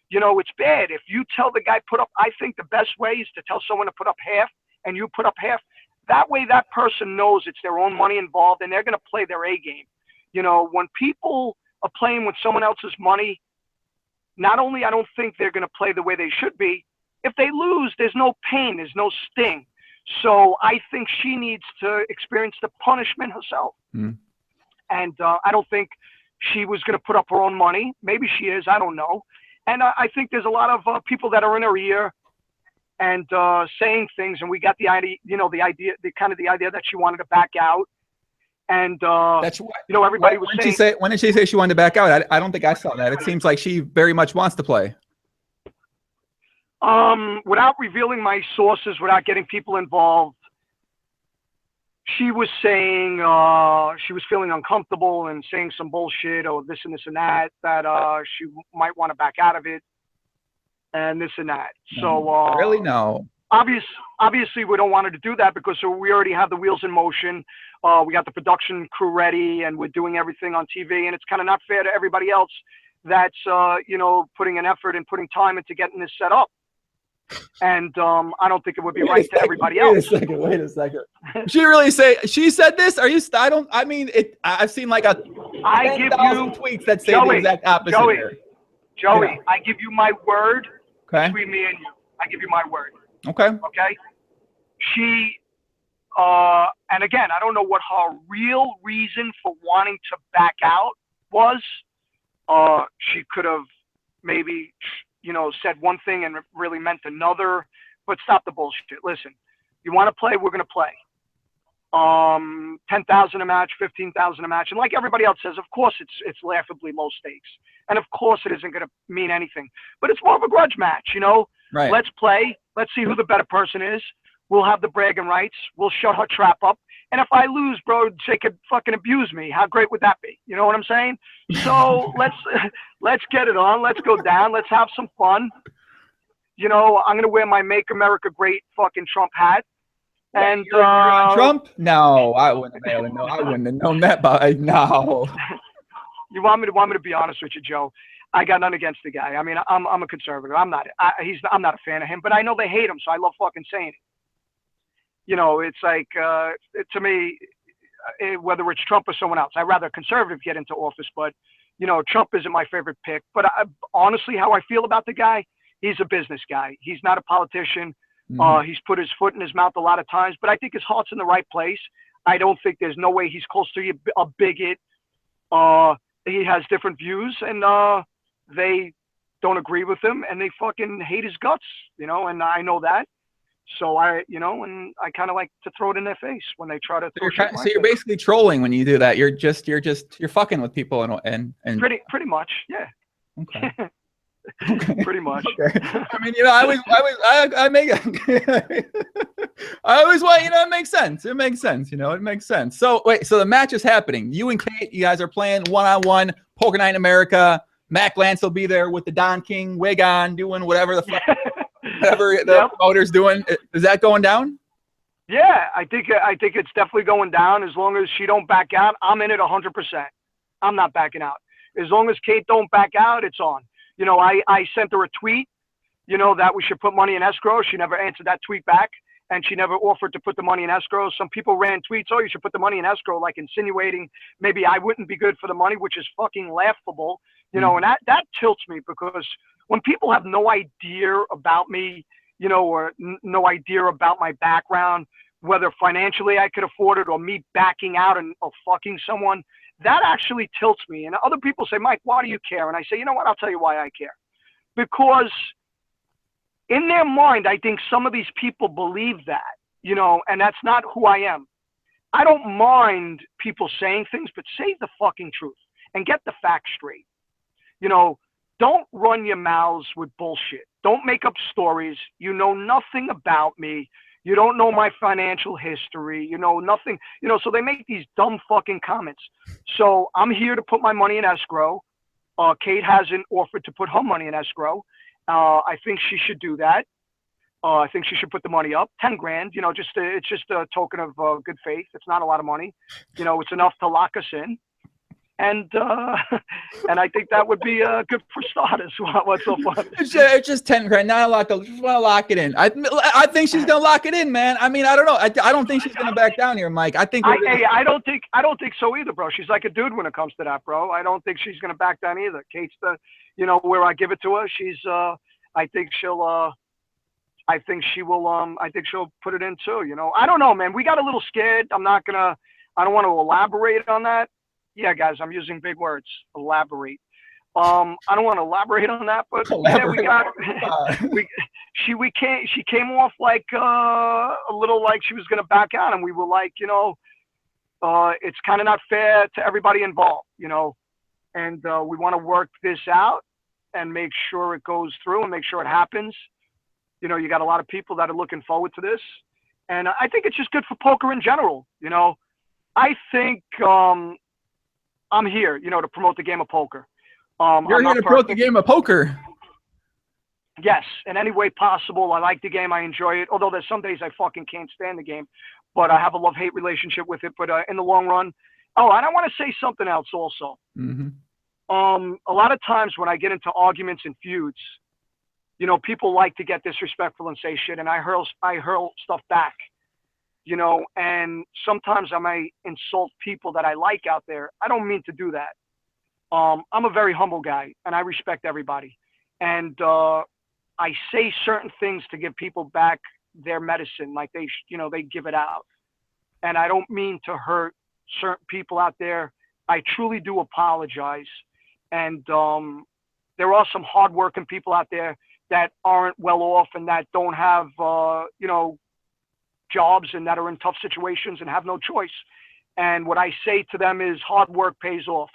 you know, it's bad. If you tell the guy I think the best way is to tell someone to put up half and you put up half. That way that person knows it's their own money involved and they're going to play their A game. You know, when people are playing with someone else's money, not only I don't think they're going to play the way they should be, if they lose, there's no pain, there's no sting. So I think she needs to experience the punishment herself. And I don't think she was going to put up her own money. Maybe she is, I don't know. And I think there's a lot of people that are in her ear and saying things. And we got the idea, the idea that she wanted to back out. And, that's what, everybody was saying. When did she say she wanted to back out? I don't think I saw that. It seems like she very much wants to play. Without revealing my sources, without getting people involved, she was saying she was feeling uncomfortable and saying some bullshit or this and this and that she might want to back out of it and this and that. So really, no. Obviously, we don't want her to do that because we already have the wheels in motion. We got the production crew ready, and we're doing everything on TV. And it's kind of not fair to everybody else that's putting an effort and putting time into getting this set up. And I don't think it would be right to everybody else. Wait a second. She really say she said this? Are you? I don't. I mean, I've seen like 10,000 tweets that say the exact opposite. Joey, yeah. I give you my word. Okay. Between me and you, I give you my word. Okay. Okay. She, and again, I don't know what her real reason for wanting to back out was. She could have maybe, said one thing and really meant another, but stop the bullshit. Listen, you want to play, we're going to play. 10,000 a match, 15,000 a match. And like everybody else says, of course it's laughably low stakes. And of course it isn't going to mean anything, but it's more of a grudge match, Right. Let's play. Let's see who the better person is. We'll have the bragging rights. We'll shut her trap up. And if I lose, bro, they could fucking abuse me. How great would that be? You know what I'm saying? So let's get it on. Let's go down. Let's have some fun. I'm going to wear my Make America Great fucking Trump hat. And you're on Trump? No, I wouldn't have known. I wouldn't have known that by no. You want me to be honest with you, Joe? I got nothing against the guy. I mean, I'm a conservative. I'm not a fan of him, but I know they hate him, so I love fucking saying it. It's like to me, whether it's Trump or someone else, I'd rather a conservative get into office. But Trump isn't my favorite pick. But honestly, how I feel about the guy, he's a business guy. He's not a politician. Mm-hmm. He's put his foot in his mouth a lot of times, but I think his heart's in the right place. I don't think there's no way he's close to a bigot. He has different views, and they don't agree with him, and they fucking hate his guts, and I know that. So and I kind of like to throw it in their face when they try to. So you're basically trolling when you do that. You're fucking with people and pretty much, yeah. Okay. Okay. Pretty much. Okay. I mean, I always want, it makes sense. It makes sense. It makes sense. So wait, so the match is happening. You and Cate, you guys are playing one-on-one Poker Night in America. Mac Lance will be there with the Don King wig on, doing whatever the promoter's doing. Is that going down? Yeah, I think it's definitely going down. As long as she don't back out, I'm in it 100%. I'm not backing out. As long as Cate don't back out, it's on. I sent her a tweet, that we should put money in escrow. She never answered that tweet back, and she never offered to put the money in escrow. Some people ran tweets, oh, you should put the money in escrow, like insinuating maybe I wouldn't be good for the money, which is fucking laughable, and that tilts me because when people have no idea about me, or no idea about my background, whether financially I could afford it or me backing out or fucking someone, that actually tilts me. And other people say, Mike, why do you care? And I say, you know what? I'll tell you why I care. Because in their mind, I think some of these people believe that, and that's not who I am. I don't mind people saying things, but say the fucking truth and get the facts straight. Don't run your mouths with bullshit. Don't make up stories. You know nothing about me. You don't know my financial history. You know nothing. So they make these dumb fucking comments. So I'm here to put my money in escrow. Cate hasn't offered to put her money in escrow. I think she should do that. I think she should put the money up, 10 grand. It's just a token of good faith. It's not a lot of money. It's enough to lock us in. And I think that would be good for starters. What's so funny? It's just 10 grand, not a lot. Just want to lock it in. I think she's gonna lock it in, man. I mean, I don't know. I don't think she's gonna back down here, Mike. I don't think so either, bro. She's like a dude when it comes to that, bro. I don't think she's gonna back down either. Kate's where I give it to her. She's I think she will. I think she'll put it in too. I don't know, man. We got a little scared. I don't want to elaborate on that. Yeah, guys, I'm using big words. Elaborate. I don't want to elaborate on that, but she came off like a little like she was going to back out, and we were like, it's kind of not fair to everybody involved, and we want to work this out and make sure it goes through and make sure it happens. You know, you got a lot of people that are looking forward to this. And I think it's just good for poker in general. You know, I think I'm here, you know, to promote the game of poker. You're here to promote the game of poker. Yes, in any way possible. I like the game. I enjoy it. Although there's some days I fucking can't stand the game, but I have a love-hate relationship with it. But in the long run, oh, and I want to say something else also. Mm-hmm. A lot of times when I get into arguments and feuds, you know, people like to get disrespectful and say shit, and I hurl stuff back. You know, and sometimes I might insult people that I like out there. I don't mean to do that. I'm a very humble guy, and I respect everybody. And I say certain things to give people back their medicine, like they give it out. And I don't mean to hurt certain people out there. I truly do apologize. And there are some hardworking people out there that aren't well off and that don't have, you know, jobs and that are in tough situations and have no choice. And what I say to them is hard work pays off.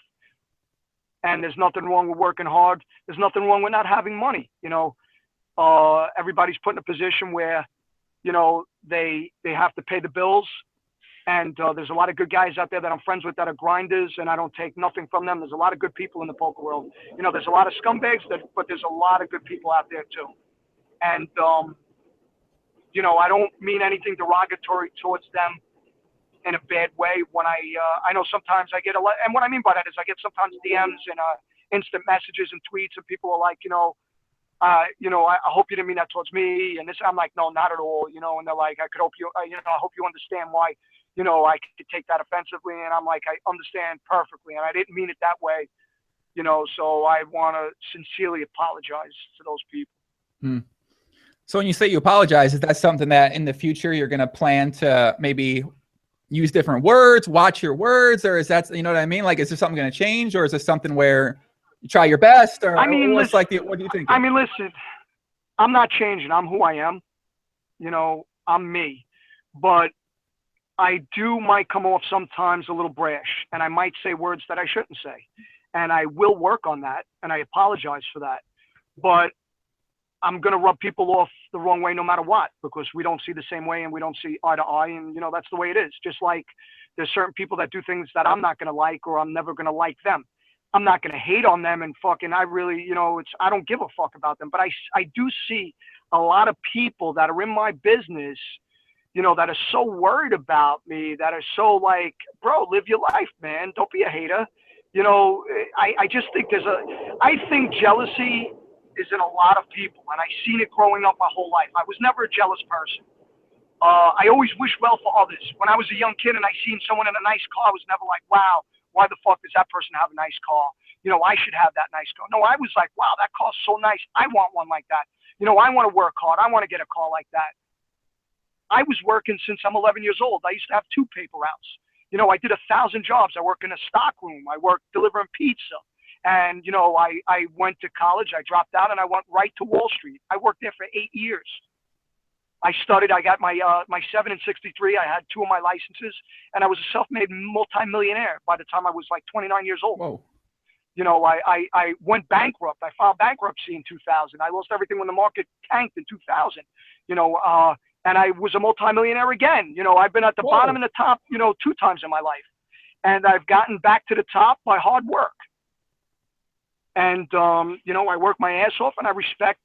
And there's nothing wrong with working hard. There's nothing wrong with not having money. You know, everybody's put in a position where, you know, they have to pay the bills. And there's a lot of good guys out there that I'm friends with that are grinders, and I don't take nothing from them. There's a lot of good people in the poker world. You know, there's a lot of scumbags, but there's a lot of good people out there too. And, you know, I don't mean anything derogatory towards them in a bad way. When I know sometimes I get a lot, and what I mean by that is I get sometimes DMs and instant messages and tweets, and people are like, I hope you didn't mean that towards me. And this, I'm like, no, not at all. You know, and they're like, I hope you understand why, you know, I could take that offensively. And I'm like, I understand perfectly, and I didn't mean it that way. You know, so I want to sincerely apologize to those people. Hmm. So when you say you apologize, is that something that in the future you're going to plan to maybe use different words, watch your words, or is that, you know what I mean? Like, is there something going to change, or is this something where you try your best, or I mean, what's like what do you think? I mean, listen, I'm not changing. I'm who I am. You know, I'm me. But I might come off sometimes a little brash, and I might say words that I shouldn't say. And I will work on that, and I apologize for that. But I'm going to rub people off the wrong way no matter what, because we don't see the same way and we don't see eye to eye. And, you know, that's the way it is. Just like there's certain people that do things that I'm not going to like, or I'm never going to like them. I'm not going to hate on them and fucking, I really, you know, I don't give a fuck about them. But I do see a lot of people that are in my business, you know, that are so worried about me, that are so like, bro, live your life, man. Don't be a hater. You know, I just think I think jealousy is in a lot of people, and I've seen it growing up my whole life. I was never a jealous person. I always wish well for others. When I was a young kid and I seen someone in a nice car, I was never like, wow, why the fuck does that person have a nice car? You know, I should have that nice car. No, I was like, wow, that car's so nice. I want one like that. You know, I want to work hard. I want to get a car like that. I was working since I'm 11 years old. I used to have 2 paper routes. You know, I did 1,000 jobs. I worked in a stock room. I worked delivering pizza. And, you know, I went to college, I dropped out, and I went right to Wall Street. I worked there for 8 years. I got my 7 and 63. I had 2 of my licenses, and I was a self-made multimillionaire by the time I was like 29 years old. Whoa. You know, I went bankrupt. I filed bankruptcy in 2000. I lost everything when the market tanked in 2000. You know, and I was a multimillionaire again. You know, I've been at the bottom and the top, you know, 2 times in my life. And I've gotten back to the top by hard work. And, you know, I work my ass off, and I respect,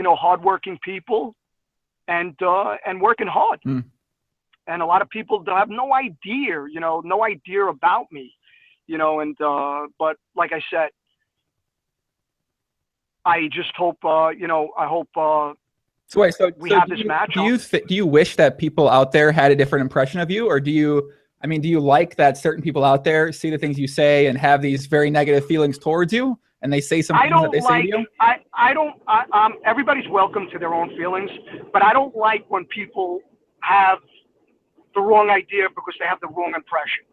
hardworking people and working hard. Mm. And a lot of people have no idea about me, you know, and, but like I said, I just hope, so have this match. Do you wish that people out there had a different impression of you, or do you like that certain people out there see the things you say and have these very negative feelings towards you, and they say something that they say to you? Everybody's welcome to their own feelings, but I don't like when people have the wrong idea because they have the wrong impression.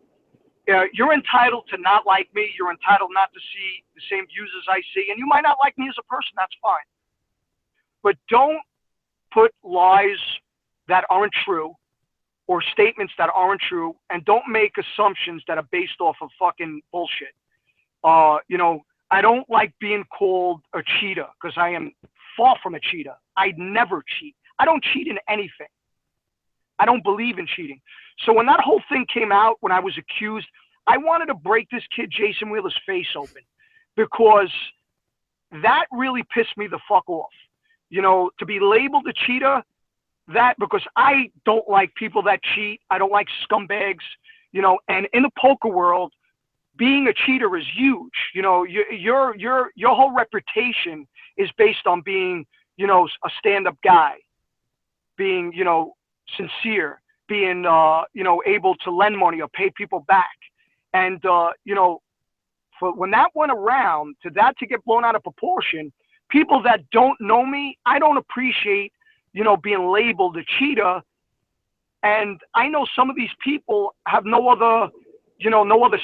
You're entitled to not like me. You're entitled not to see the same views as I see, and you might not like me as a person. That's fine. But don't put lies that aren't true or statements that aren't true, and don't make assumptions that are based off of fucking bullshit. You know, I don't like being called a cheater because I am far from a cheater. I never cheat. I don't cheat in anything. I don't believe in cheating. So when that whole thing came out, when I was accused, I wanted to break this kid Jason Wheeler's face open because that really pissed me the fuck off. You know, to be labeled a cheater, that because I don't like people that cheat. I don't like scumbags, you know, and in the poker world, being a cheater is huge. You know, your whole reputation is based on being, you know, a stand-up guy, being, you know, sincere, being, you know, able to lend money or pay people back. And, you know, for when that went around, to get blown out of proportion, people that don't know me, I don't appreciate, you know, being labeled a cheater. And I know some of these people have no other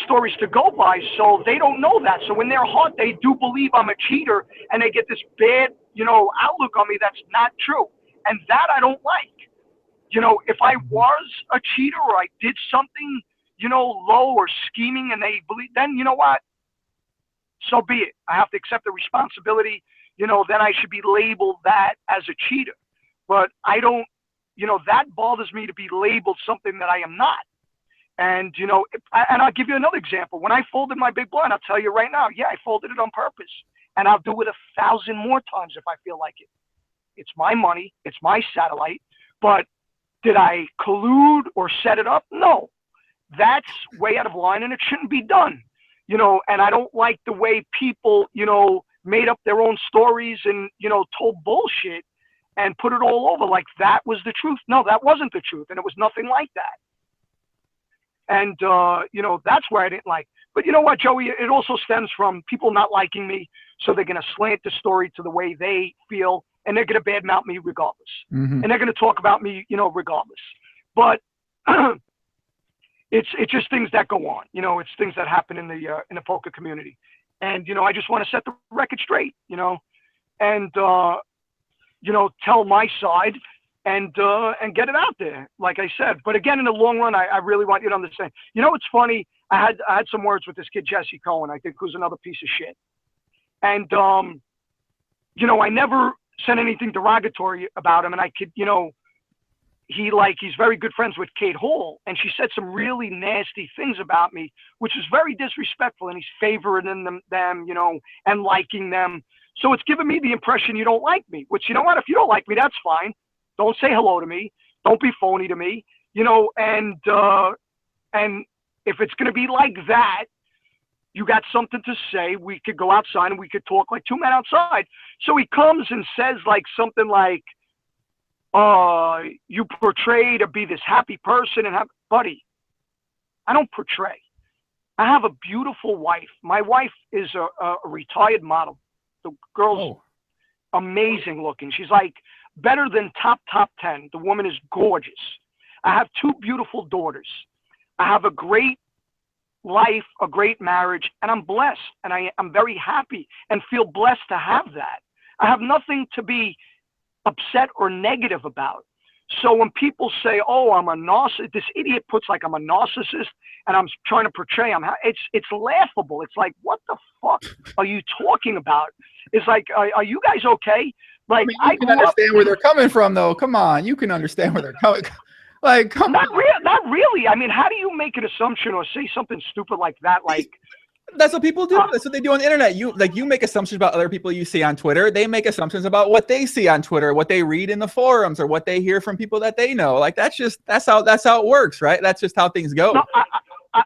stories to go by, so they don't know that. So in their heart, they do believe I'm a cheater, and they get this bad, you know, outlook on me that's not true. And that I don't like. You know, if I was a cheater or I did something, you know, low or scheming and they believe, then you know what? So be it. I have to accept the responsibility, you know, then I should be labeled that as a cheater. But I don't, you know, that bothers me to be labeled something that I am not. And, you know, and I'll give you another example. When I folded my big blind, I'll tell you right now, yeah, I folded it on purpose. And I'll do it 1,000 more times if I feel like it. It's my money. It's my satellite. But did I collude or set it up? No. That's way out of line, and it shouldn't be done. You know, and I don't like the way people, you know, made up their own stories and, you know, told bullshit and put it all over like that was the truth. No, that wasn't the truth, and it was nothing like that. And, you know, that's where I didn't like. But you know what, Joey? It also stems from people not liking me, so they're going to slant the story to the way they feel, and they're going to badmouth me regardless. Mm-hmm. And they're going to talk about me, you know, regardless. But it's just things that go on. You know, it's things that happen in the poker community. And, you know, I just want to set the record straight, you know, and, you know, tell my side and get it out there, like I said. But again, in the long run, I really want you to understand. You know, it's funny. I had some words with this kid, Jesse Cohen, I think, who's another piece of shit. And, you know, I never said anything derogatory about him. And I could, you know, he's very good friends with Cate Hall. And she said some really nasty things about me, which is very disrespectful. And he's favoring them, you know, and liking them. So it's giving me the impression you don't like me, which, you know what, if you don't like me, that's fine. Don't say hello to me. Don't be phony to me, you know, and if it's going to be like that, you got something to say, we could go outside and we could talk like two men outside. So he comes and says like something like, you portray to be this happy person and buddy, I don't portray. I have a beautiful wife. My wife is a retired model. The girl's amazing looking. She's like better than top 10. The woman is gorgeous. I have two beautiful daughters. I have a great life, a great marriage, and I'm blessed. And I'm very happy and feel blessed to have that. I have nothing to be upset or negative about. So when people say, oh, I'm a narcissist, this idiot puts like I'm a narcissist and I'm trying to portray it's laughable. It's like, what the fuck are you talking about? It's like, are you guys okay? Like, I mean, you can understand where they're coming from, though. Come on, you can understand where they're coming. Like, come on. Not really. I mean, how do you make an assumption or say something stupid like that? Like, that's what people do. That's what they do on the internet. You make assumptions about other people you see on Twitter. They make assumptions about what they see on Twitter, what they read in the forums, or what they hear from people that they know. Like, that's how it works, right? That's just how things go. No,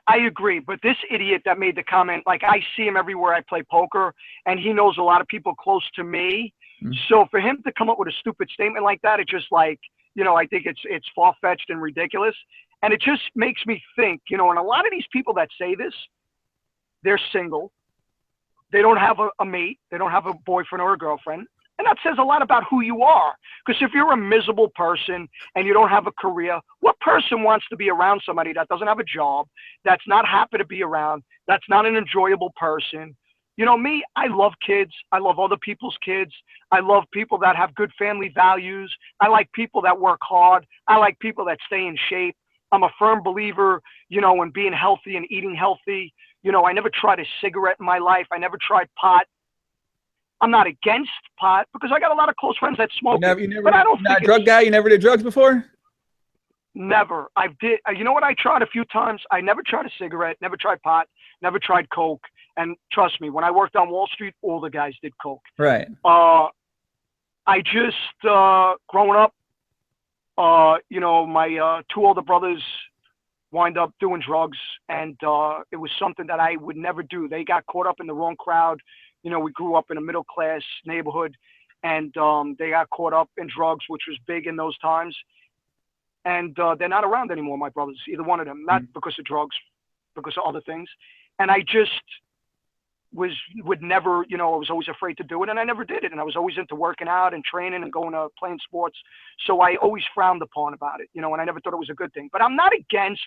I agree. But this idiot that made the comment, like, I see him everywhere I play poker, and he knows a lot of people close to me. Mm-hmm. So for him to come up with a stupid statement like that, it's just like, you know, I think it's far-fetched and ridiculous. And it just makes me think, you know, and a lot of these people that say this, they're single. They don't have a mate. They don't have a boyfriend or a girlfriend. And that says a lot about who you are. Because if you're a miserable person and you don't have a career, what person wants to be around somebody that doesn't have a job, that's not happy to be around, that's not an enjoyable person? You know, me, I love kids. I love other people's kids. I love people that have good family values. I like people that work hard. I like people that stay in shape. I'm a firm believer, you know, in being healthy and eating healthy. You know, I never tried a cigarette in my life. I never tried pot. I'm not against pot because I got a lot of close friends that smoke it. But I don't think not a drug guy. You never did drugs before? Never. I did. You know what? I tried a few times. I never tried a cigarette. Never tried pot. Never tried coke. And trust me, when I worked on Wall Street, all the guys did coke. Right. I just growing up. You know, my 2 older brothers wind up doing drugs, and it was something that I would never do. They got caught up in the wrong crowd. You know, we grew up in a middle class neighborhood, and they got caught up in drugs, which was big in those times. And they're not around anymore, my brothers, either one of them, not because of drugs, because of other things. And I just would never, you know, I was always afraid to do it, and I never did it. And I was always into working out and training and going to playing sports. So I always frowned upon about it, you know, and I never thought it was a good thing. But I'm not against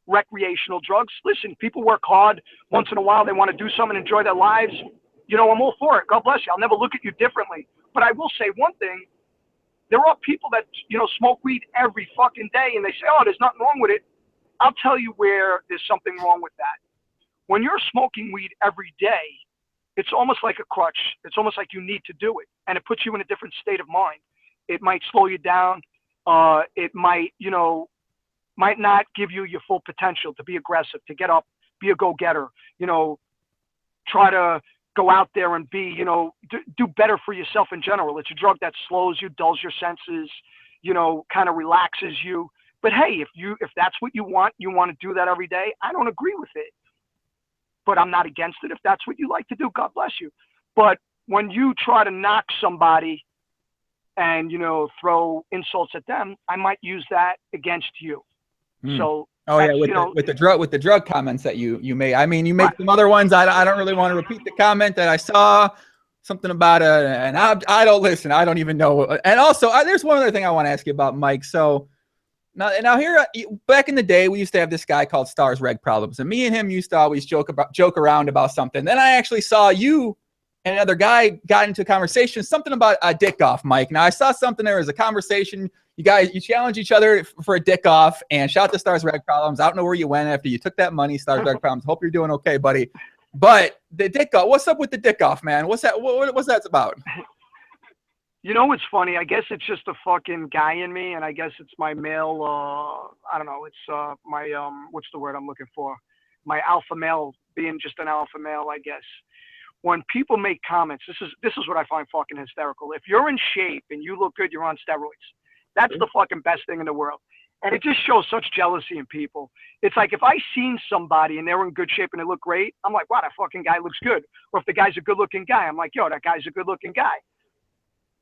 recreational drugs. Listen, people work hard. Once in a while, they want to do something, enjoy their lives. You know, I'm all for it. God bless you. I'll never look at you differently. But I will say one thing. There are people that, you know, smoke weed every fucking day, and they say, oh, there's nothing wrong with it. I'll tell you where there's something wrong with that. When you're smoking weed every day, it's almost like a crutch. It's almost like you need to do it, and it puts you in a different state of mind. It might slow you down. It might, you know, might not give you your full potential to be aggressive, to get up, be a go-getter, you know, try to go out there and be, you know, do better for yourself in general. It's a drug that slows you, dulls your senses, you know, kind of relaxes you. But hey, if that's what you want to do that every day, I don't agree with it. But I'm not against it. If that's what you like to do, God bless you. But when you try to knock somebody and, you know, throw insults at them, I might use that against you. So with the drug comments that you made. I mean, you made some other ones. I don't really want to repeat the comment that I saw. Something about and I don't listen. I don't even know. And also, there's one other thing I want to ask you about, Mike. So now here, back in the day, we used to have this guy called Stars Reg Problems, and me and him used to always joke around about something. Then I actually saw you and another guy got into a conversation, something about a dick off, Mike. Now I saw something. There was a conversation. You challenge each other for a dick off, and shout out to Stars Reg Problems. I don't know where you went after you took that money, Stars Reg Problems. Hope you're doing okay, buddy. But the dick off, what's up with the dick off, man? What's that? What's that about? You know what's funny? I guess it's just a fucking guy in me, and I guess it's my male. I don't know. It's my what's the word I'm looking for? My alpha male, being just an alpha male, I guess. When people make comments, this is what I find fucking hysterical. If you're in shape and you look good, you're on steroids. That's the fucking best thing in the world. And it just shows such jealousy in people. It's like if I seen somebody and they were in good shape and they look great, I'm like, wow, that fucking guy looks good. Or if the guy's a good looking guy, I'm like, yo, that guy's a good looking guy.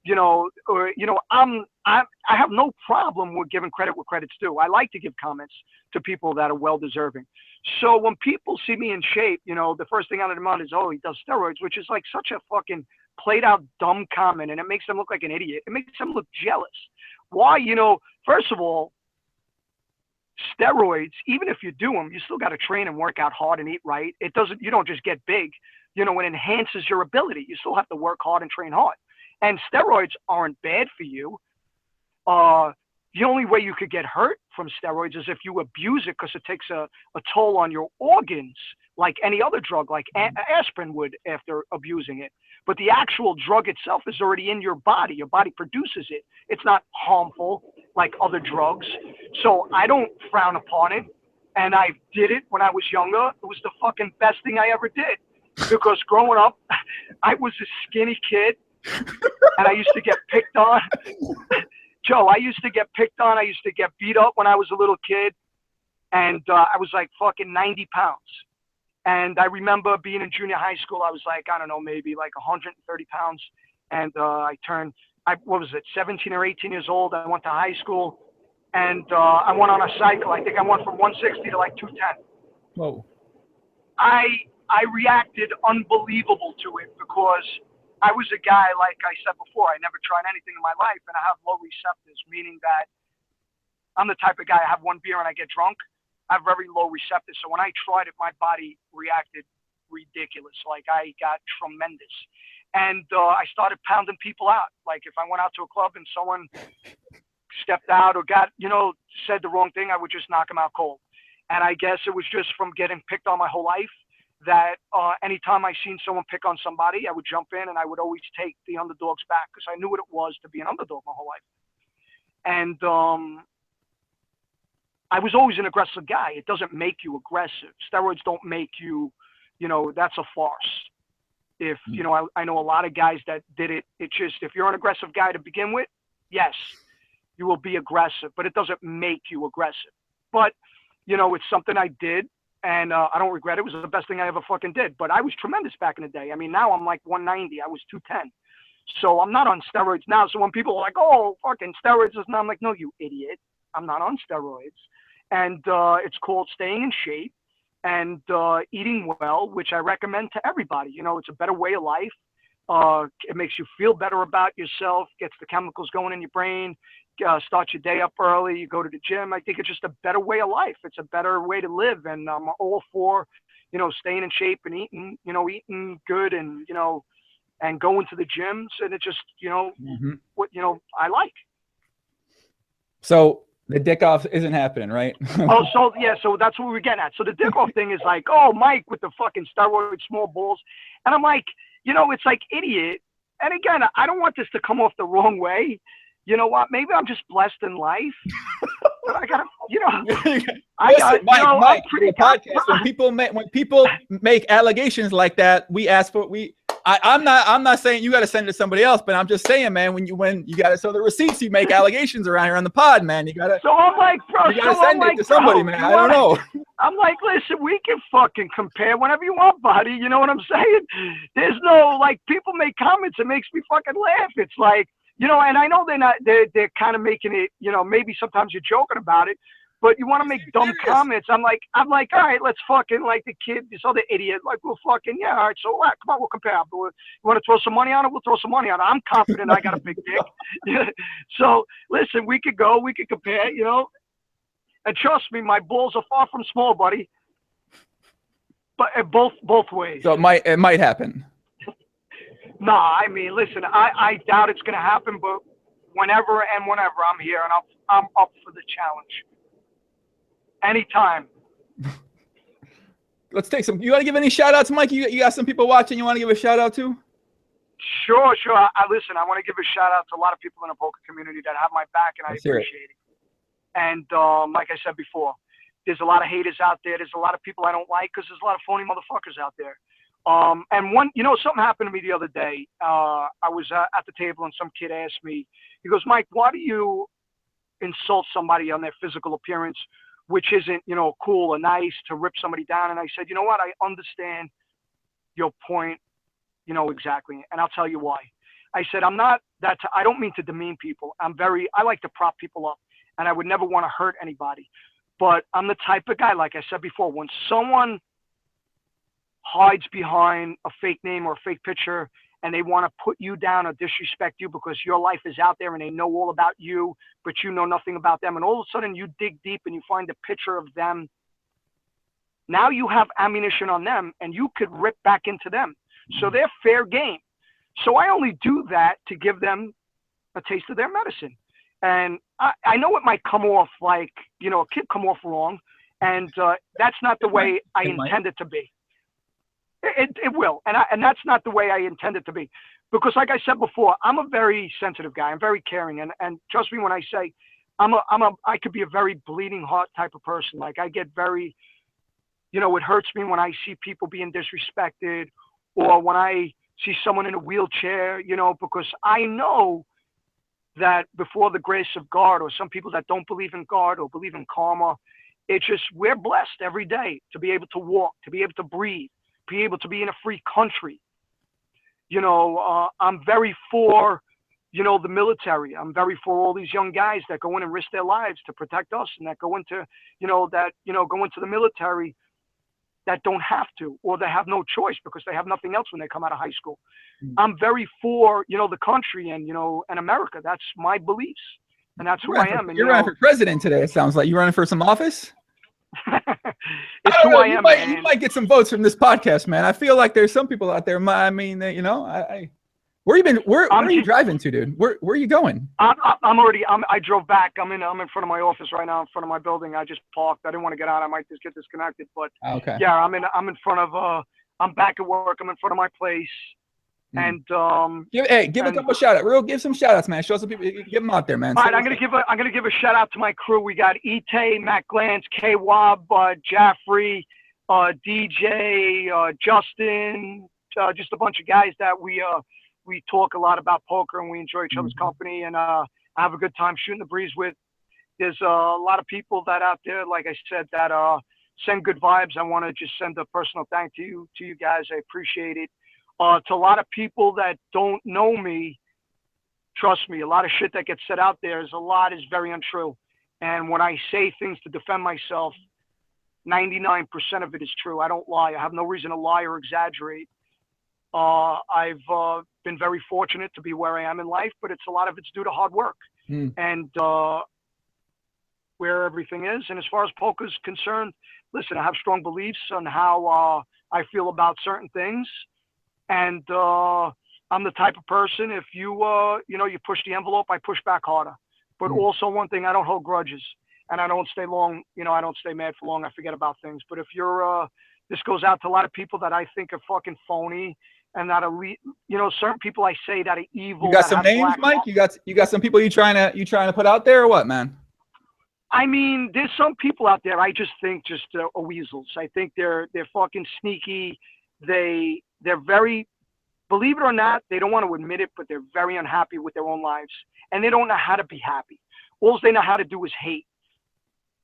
You know, or, you know, I have no problem with giving credit where credit's due. I like to give comments to people that are well deserving. So when people see me in shape, you know, the first thing out of their mouth is, oh, he does steroids, which is like such a fucking played out dumb comment, and it makes them look like an idiot. It makes them look jealous. Why? You know, first of all, steroids, even if you do them, you still got to train and work out hard and eat right. You don't just get big. You know, it enhances your ability. You still have to work hard and train hard. And steroids aren't bad for you. The only way you could get hurt from steroids is if you abuse it, because it takes a toll on your organs, like any other drug, like aspirin would after abusing it. But the actual drug itself is already in your body. Your body produces it. It's not harmful like other drugs. So I don't frown upon it. And I did it when I was younger. It was the fucking best thing I ever did. Because growing up, I was a skinny kid. And I used to get picked on. Joe, I used to get picked on. I used to get beat up when I was a little kid. And I was like fucking 90 pounds. And I remember being in junior high school, I was like, I don't know, maybe like 130 pounds. And I turned, what was it, 17 or 18 years old. I went to high school. And I went on a cycle. I think I went from 160 to like 210. Whoa. I reacted unbelievable to it because I was a guy, like I said before, I never tried anything in my life, and I have low receptors, meaning that I'm the type of guy, I have one beer and I get drunk. I have very low receptors. So when I tried it, my body reacted ridiculous. Like I got tremendous. And I started pounding people out. Like if I went out to a club and someone stepped out or got, you know, said the wrong thing, I would just knock them out cold. And I guess it was just from getting picked on my whole life that anytime I seen someone pick on somebody, I would jump in and I would always take the underdog's back because I knew what it was to be an underdog my whole life. And I was always an aggressive guy. It doesn't make you aggressive. Steroids don't make you, that's a farce. If, I know a lot of guys that did it. It's just, if you're an aggressive guy to begin with, yes, you will be aggressive, but it doesn't make you aggressive. But, it's something I did, and I don't regret it. It was the best thing I ever fucking did. But I was tremendous back in the day. I mean, now I'm like 190. I was 210. So I'm not on steroids now. So when people are like, oh, fucking steroids, I'm like, no, you idiot. I'm not on steroids. And it's called staying in shape and eating well, which I recommend to everybody. It's a better way of life. It makes you feel better about yourself, gets the chemicals going in your brain, start your day up early, you go to the gym. I think it's just a better way of life. It's a better way to live. And I'm all for, staying in shape and eating, eating good and, and going to the gyms. And it just, what, I like. So the dick off isn't happening, right? So that's what we were getting at. So the dick off thing is like, oh, Mike with the fucking steroid small balls. And I'm like, it's like idiot. And again, I don't want this to come off the wrong way. You know what? Maybe I'm just blessed in life. But I gotta, Listen, Mike, pretty podcast. When people make allegations like that, we ask for I'm not saying you got to send it to somebody else, but I'm just saying, man, when you got to show the receipts, you make allegations around here on the pod, man. You got to. So I'm like, bro, you got to send it to somebody, man. I don't know. I'm like, listen, we can fucking compare whenever you want, buddy. You know what I'm saying? There's no people make comments. It makes me fucking laugh. It's like, and I know they're kind of making it, maybe sometimes you're joking about it, but you want to make dumb comments. I'm like, all right, let's fucking like the kid, this other idiot, like we'll fucking, yeah, all right, so come on, we'll compare. You want to throw some money on it? We'll throw some money on it. I'm confident I got a big dick. So listen, we could compare, and trust me, my balls are far from small, buddy. But both ways. So it might happen. No, I mean, listen, I doubt it's going to happen, but whenever I'm here and I'm up for the challenge. Anytime. Let's take some. You want to give any shout outs, Mike? You got some people watching you want to give a shout out to? Sure. Listen, I want to give a shout out to a lot of people in the poker community that have my back, and I appreciate it. And like I said before, there's a lot of haters out there. There's a lot of people I don't like because there's a lot of phony motherfuckers out there. And something happened to me the other day. I was at the table and some kid asked me, he goes, Mike, why do you insult somebody on their physical appearance, which isn't, cool or nice to rip somebody down? And I said, you know what? I understand your point, exactly. And I'll tell you why. I said, I don't mean to demean people. I like to prop people up and I would never want to hurt anybody. But I'm the type of guy, like I said before, when someone hides behind a fake name or a fake picture and they want to put you down or disrespect you because your life is out there and they know all about you, but you know nothing about them. And all of a sudden you dig deep and you find a picture of them. Now you have ammunition on them and you could rip back into them. So they're fair game. So I only do that to give them a taste of their medicine. And I know it might come off like, a kid come off wrong. And that's not the way I intend it to be. It will. And that's not the way I intend it to be. Because like I said before, I'm a very sensitive guy. I'm very caring. And trust me when I say I could be a very bleeding heart type of person. Like I get very, it hurts me when I see people being disrespected or when I see someone in a wheelchair, because I know that before the grace of God or some people that don't believe in God or believe in karma, it's just, we're blessed every day to be able to walk, to be able to breathe, be able to be in a free country. I'm very for, the military. I'm very for all these young guys that go in and risk their lives to protect us and that go into, go into the military that don't have to, or they have no choice because they have nothing else when they come out of high school. I'm very for, the country and, and America. That's my beliefs and that's who I am. And, you're running for president today. It sounds like you're running for some office. It's who I am. You might get some votes from this podcast, man. I feel like there's some people out there. I mean, Where you been? Where are you driving to, dude? Where are you going? I drove back. I'm in front of my office right now, in front of my building. I just parked. I didn't want to get out. I might just get disconnected. But okay. Yeah, I'm in front of I'm back at work. I'm in front of my place. And give a couple shout outs. Give some shout outs, man. Show some people, get them out there, man. All right, I'm gonna give a shout out to my crew. We got Ite, Matt Glantz, K Wab, Jaffrey, DJ, Justin, just a bunch of guys that we talk a lot about poker and we enjoy each other's company and have a good time shooting the breeze with. There's a lot of people that out there, like I said, that send good vibes. I want to just send a personal thank you to you guys. I appreciate it. To a lot of people that don't know me, trust me, a lot of shit that gets said out there is very untrue. And when I say things to defend myself, 99% of it is true. I don't lie. I have no reason to lie or exaggerate. I've been very fortunate to be where I am in life, but a lot of it's due to hard work and where everything is. And as far as poker is concerned, listen, I have strong beliefs on how I feel about certain things. And I'm the type of person, if you push the envelope, I push back harder. But also one thing, I don't hold grudges and I don't stay long. I don't stay mad for long. I forget about things. But if this goes out to a lot of people that I think are fucking phony and that elite, certain people I say that are evil. You got some names, Mike? You got some people you trying to put out there or what, man? I mean, there's some people out there I just think are weasels. I think they're fucking sneaky. They're very, believe it or not, they don't want to admit it, but they're very unhappy with their own lives. And they don't know how to be happy. All they know how to do is hate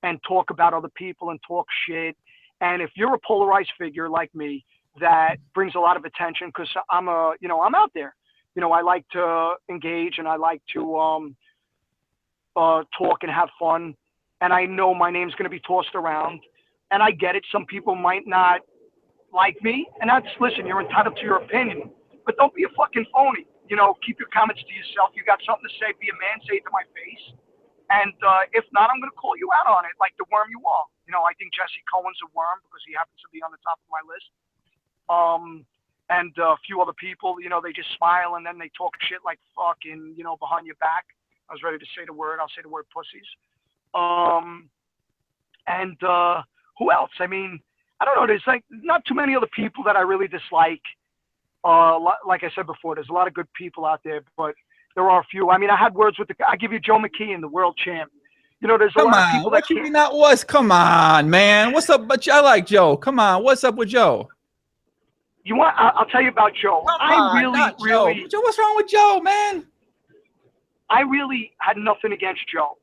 and talk about other people and talk shit. And if you're a polarized figure like me, that brings a lot of attention because I'm out there. I like to engage and I like to talk and have fun. And I know my name's going to be tossed around. And I get it. Some people might not like me, and listen, you're entitled to your opinion, but don't be a fucking phony. Keep your comments to yourself. You got something to say, be a man, say it to my face. And if not, I'm going to call you out on it like the worm you are. I think Jesse Cohen's a worm because he happens to be on the top of my list. And a few other people, they just smile and then they talk shit like fucking, behind your back. I was ready to say the word. I'll say the word pussies. And who else? I mean, I don't know. There's not too many other people that I really dislike. Like I said before, there's a lot of good people out there, but there are a few. I mean, I had words with I give you Joe McKeon, the world champ. There's a lot of people that can't. Come on, man. What's up? But I like Joe. Come on. What's up with Joe? I'll tell you about Joe. Joe, what's wrong with Joe, man? I really had nothing against Joe.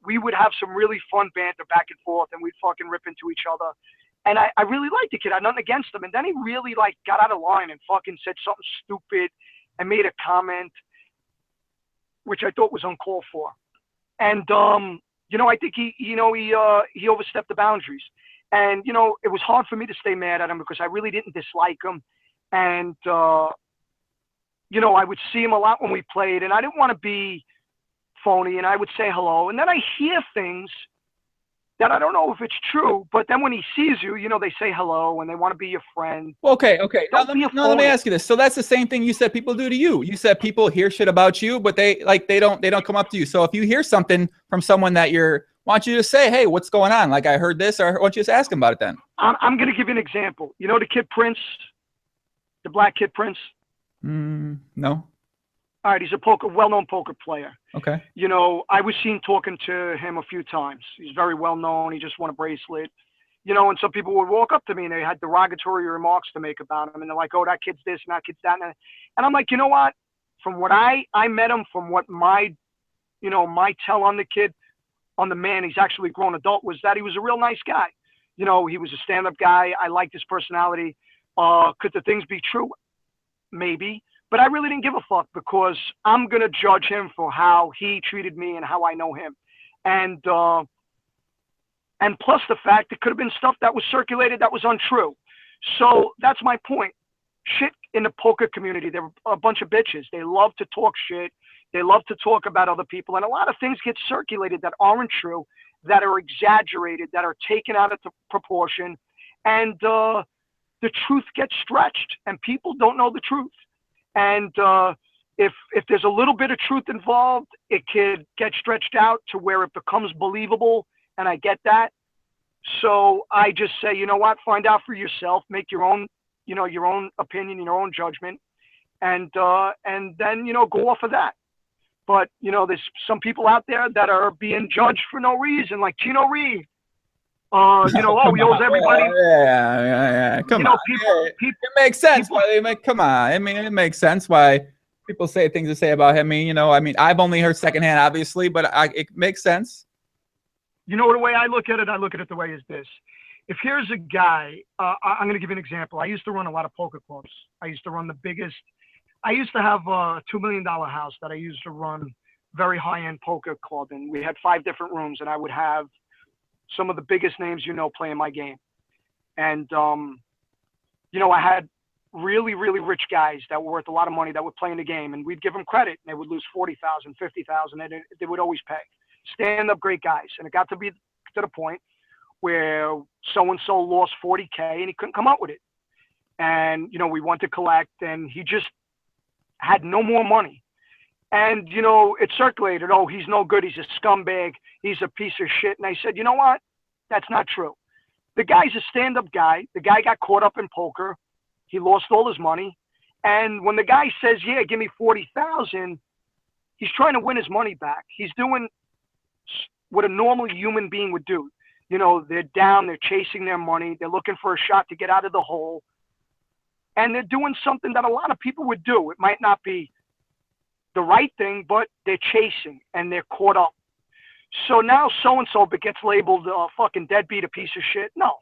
We would have some really fun banter back and forth and we'd fucking rip into each other. And I really liked the kid. I had nothing against him. And then he really got out of line and fucking said something stupid and made a comment, which I thought was uncalled for. And, I think he overstepped the boundaries. And, it was hard for me to stay mad at him because I really didn't dislike him. And, I would see him a lot when we played and I didn't want to be phony and I would say hello. And then I hear things that I don't know if it's true, but then when he sees you, they say hello and they want to be your friend. Okay. Now, let me ask you this. So that's the same thing you said people do to you. You said people hear shit about you, but they don't come up to you. So if you hear something from someone that want you to say, hey, what's going on? Like I heard this, or why don't you just ask him about it then? I'm going to give you an example. The kid Prince, the black kid Prince? No. All right, he's a well-known poker player. Okay. I was seen talking to him a few times. He's very well-known. He just won a bracelet. And some people would walk up to me and they had derogatory remarks to make about him. And they're like, oh, that kid's this and that kid's that. And I'm like, you know what? From what I met him, from what my tell on the kid, on the man, he's actually a grown adult, was that he was a real nice guy. He was a stand-up guy. I liked his personality. Could the things be true? Maybe. But I really didn't give a fuck because I'm going to judge him for how he treated me and how I know him. And plus the fact it could have been stuff that was circulated that was untrue. So that's my point. Shit in the poker community, they're a bunch of bitches. They love to talk shit. They love to talk about other people. And a lot of things get circulated that aren't true, that are exaggerated, that are taken out of proportion. And the truth gets stretched and people don't know the truth. And if there's a little bit of truth involved, it could get stretched out to where it becomes believable, and I get that. So I just say, you know what, find out for yourself, make your own, your own opinion, your own judgment, and then, go off of that. But, there's some people out there that are being judged for no reason, like Chino Reeve. Oh, he owes everybody. Yeah. Come on. It makes sense why they make. Come on. I mean, it makes sense why people say things to say about him. I mean, I've only heard secondhand, obviously, but it makes sense. The way I look at it the way is this. If here's a guy, I'm going to give you an example. I used to run a lot of poker clubs. I used to have a $2 million house that I used to run very high-end poker club. And we had 5 different rooms, and I would have some of the biggest names, playing my game. And, I had really, really rich guys that were worth a lot of money that would play in the game, and we'd give them credit, and they would lose 40,000, 50,000, and they would always pay. Stand-up great guys. And it got to be to the point where so-and-so lost 40K and he couldn't come up with it. And, we went to collect, and he just had no more money. And, it circulated, oh, he's no good. He's a scumbag. He's a piece of shit. And I said, you know what? That's not true. The guy's a stand-up guy. The guy got caught up in poker. He lost all his money. And when the guy says, yeah, give me 40,000, he's trying to win his money back. He's doing what a normal human being would do. They're down, they're chasing their money. They're looking for a shot to get out of the hole. And they're doing something that a lot of people would do. It might not be the right thing, but they're chasing and they're caught up. So now so-and-so gets labeled a fucking deadbeat, a piece of shit. No.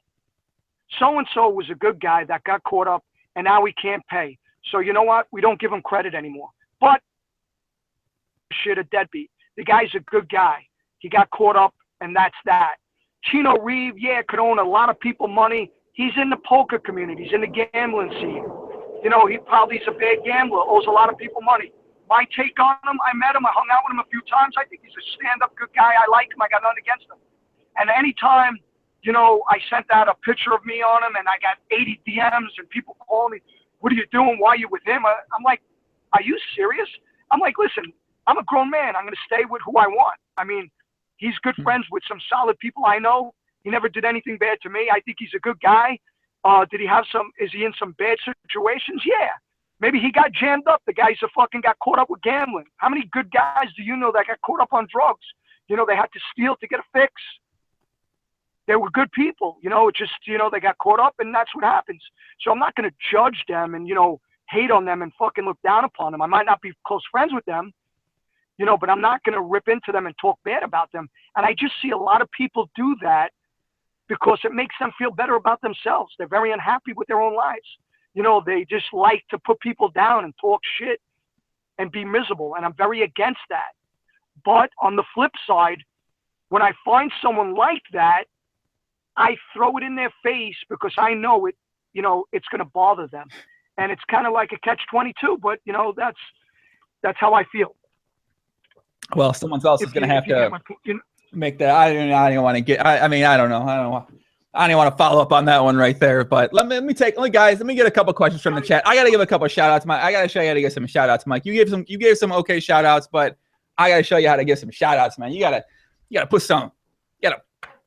So-and-so was a good guy that got caught up, and now he can't pay. So you know what? We don't give him credit anymore. But shit, a deadbeat. The guy's a good guy. He got caught up, and that's that. Chino Reeve, yeah, could own a lot of people money. He's in the poker community. He's in the gambling scene. He probably is a bad gambler, owes a lot of people money. My take on him, I met him, I hung out with him a few times. I think he's a stand-up good guy. I like him. I got nothing against him. And anytime, I sent out a picture of me on him, and I got 80 DMs, and people call me, what are you doing? Why are you with him? I'm like, are you serious? I'm like, listen, I'm a grown man. I'm going to stay with who I want. I mean, he's good friends with some solid people I know. He never did anything bad to me. I think he's a good guy. Is he in some bad situations? Yeah. Maybe he got jammed up. The guys that fucking got caught up with gambling. How many good guys do you know that got caught up on drugs? They had to steal to get a fix. They were good people. It just, they got caught up, and that's what happens. So I'm not going to judge them and, hate on them and fucking look down upon them. I might not be close friends with them, but I'm not going to rip into them and talk bad about them. And I just see a lot of people do that because it makes them feel better about themselves. They're very unhappy with their own lives. They just like to put people down and talk shit and be miserable. And I'm very against that. But on the flip side, when I find someone like that, I throw it in their face because I know it, it's going to bother them. And it's kind of like a catch-22, but that's how I feel. Well, someone else is going to have to make that. I don't want to get, I mean, I don't know. I don't even want to follow up on that one right there, but let me get a couple questions from the chat. I got to give a couple of shout outs. I got to show you how to get some shout outs, Mike. You gave some okay shout outs, but I got to show you how to give some shout outs, man. You got to put some,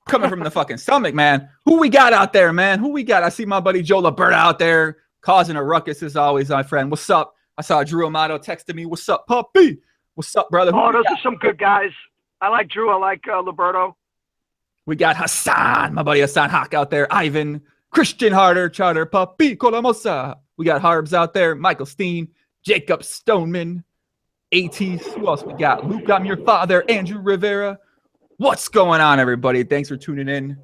coming from the fucking stomach, man. Who we got out there, man? Who we got? I see my buddy Joe Liberta out there causing a ruckus as always, my friend. What's up? I saw Drew Amato texting me. What's up, puppy? What's up, brother? Oh, those are some good guys. I like Drew. I like Liberto. We got Hassan, my buddy Hassan Hawk out there. Ivan, Christian Harder, Charter, Papi, Colamosa. We got Harbs out there. Michael Steen, Jacob Stoneman, ATs. Who else we got? Luke, I'm your father. Andrew Rivera. What's going on, everybody? Thanks for tuning in.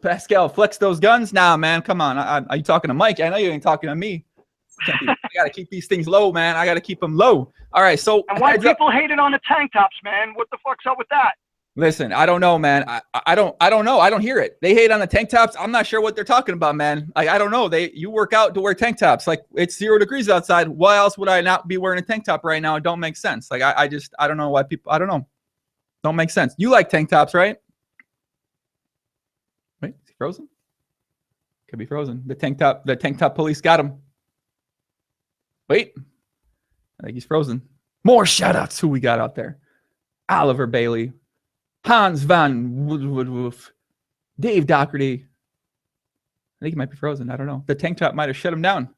Pascal, flex those guns now, man. Come on. Are you talking to Mike? I know you ain't talking to me. I got to keep these things low, man. I got to keep them low. All right, so. And why people hating on the tank tops, man? What the fuck's up with that? Listen, I don't know, man. I don't know. I don't hear it. They hate on the tank tops. I'm not sure what they're talking about, man. I don't know. You work out to wear tank tops. Like, it's 0 degrees outside. Why else would I not be wearing a tank top right now? It don't make sense. Like, I don't know why people, I don't know. Don't make sense. You like tank tops, right? Wait, is he frozen? Could be frozen. The tank top police got him. Wait. I think he's frozen. More shout-outs. Who we got out there? Oliver Bailey. Hans van Woodwoof. Dave Doherty. I think he might be frozen. I don't know. The tank top might have shut him down.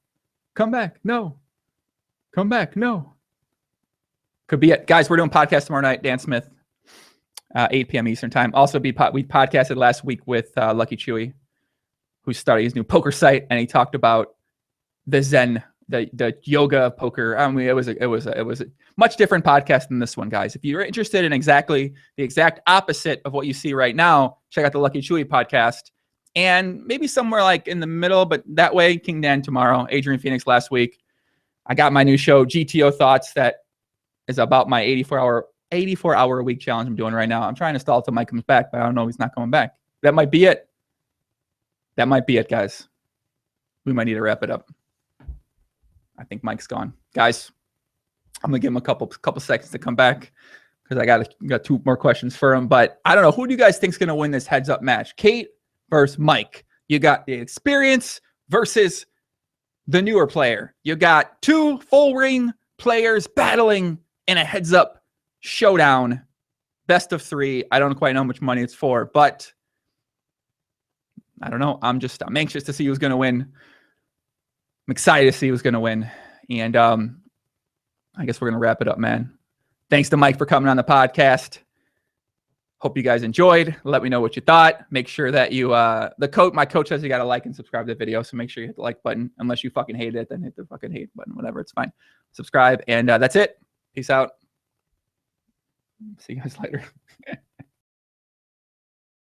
Come back. No. Come back. No. Could be it. Guys, we're doing podcast tomorrow night. Dan Smith, 8 p.m. Eastern time. Also, we podcasted last week with Lucky Chewy, who's starting his new poker site, and he talked about the Zen, the yoga of poker. I mean, it was a much different podcast than this one, guys. If you're interested in exactly the exact opposite of what you see right now, check out the Lucky Chewy podcast. And maybe somewhere like in the middle, but that way, King Dan tomorrow, Adrian Phoenix last week. I got my new show, GTO Thoughts, that is about my 84-hour a week challenge I'm doing right now. I'm trying to stall till Mike comes back, but I don't know if he's not coming back. That might be it. That might be it, guys. We might need to wrap it up. I think Mike's gone. Guys, I'm going to give him a couple seconds to come back because I got 2 more questions for him. But I don't know. Who do you guys think is going to win this heads-up match? Cate versus Mike. You got the experience versus the newer player. You got 2 full ring players battling in a heads-up showdown. Best of 3. I don't quite know how much money it's for, but I don't know. I'm anxious to see who's going to win. I'm excited to see who's going to win. And I guess we're going to wrap it up, man. Thanks to Mike for coming on the podcast. Hope you guys enjoyed. Let me know what you thought. Make sure that you, my coach says you got to like and subscribe to the video. So make sure you hit the like button. Unless you fucking hate it, then hit the fucking hate button. Whatever, it's fine. Subscribe. And that's it. Peace out. See you guys later.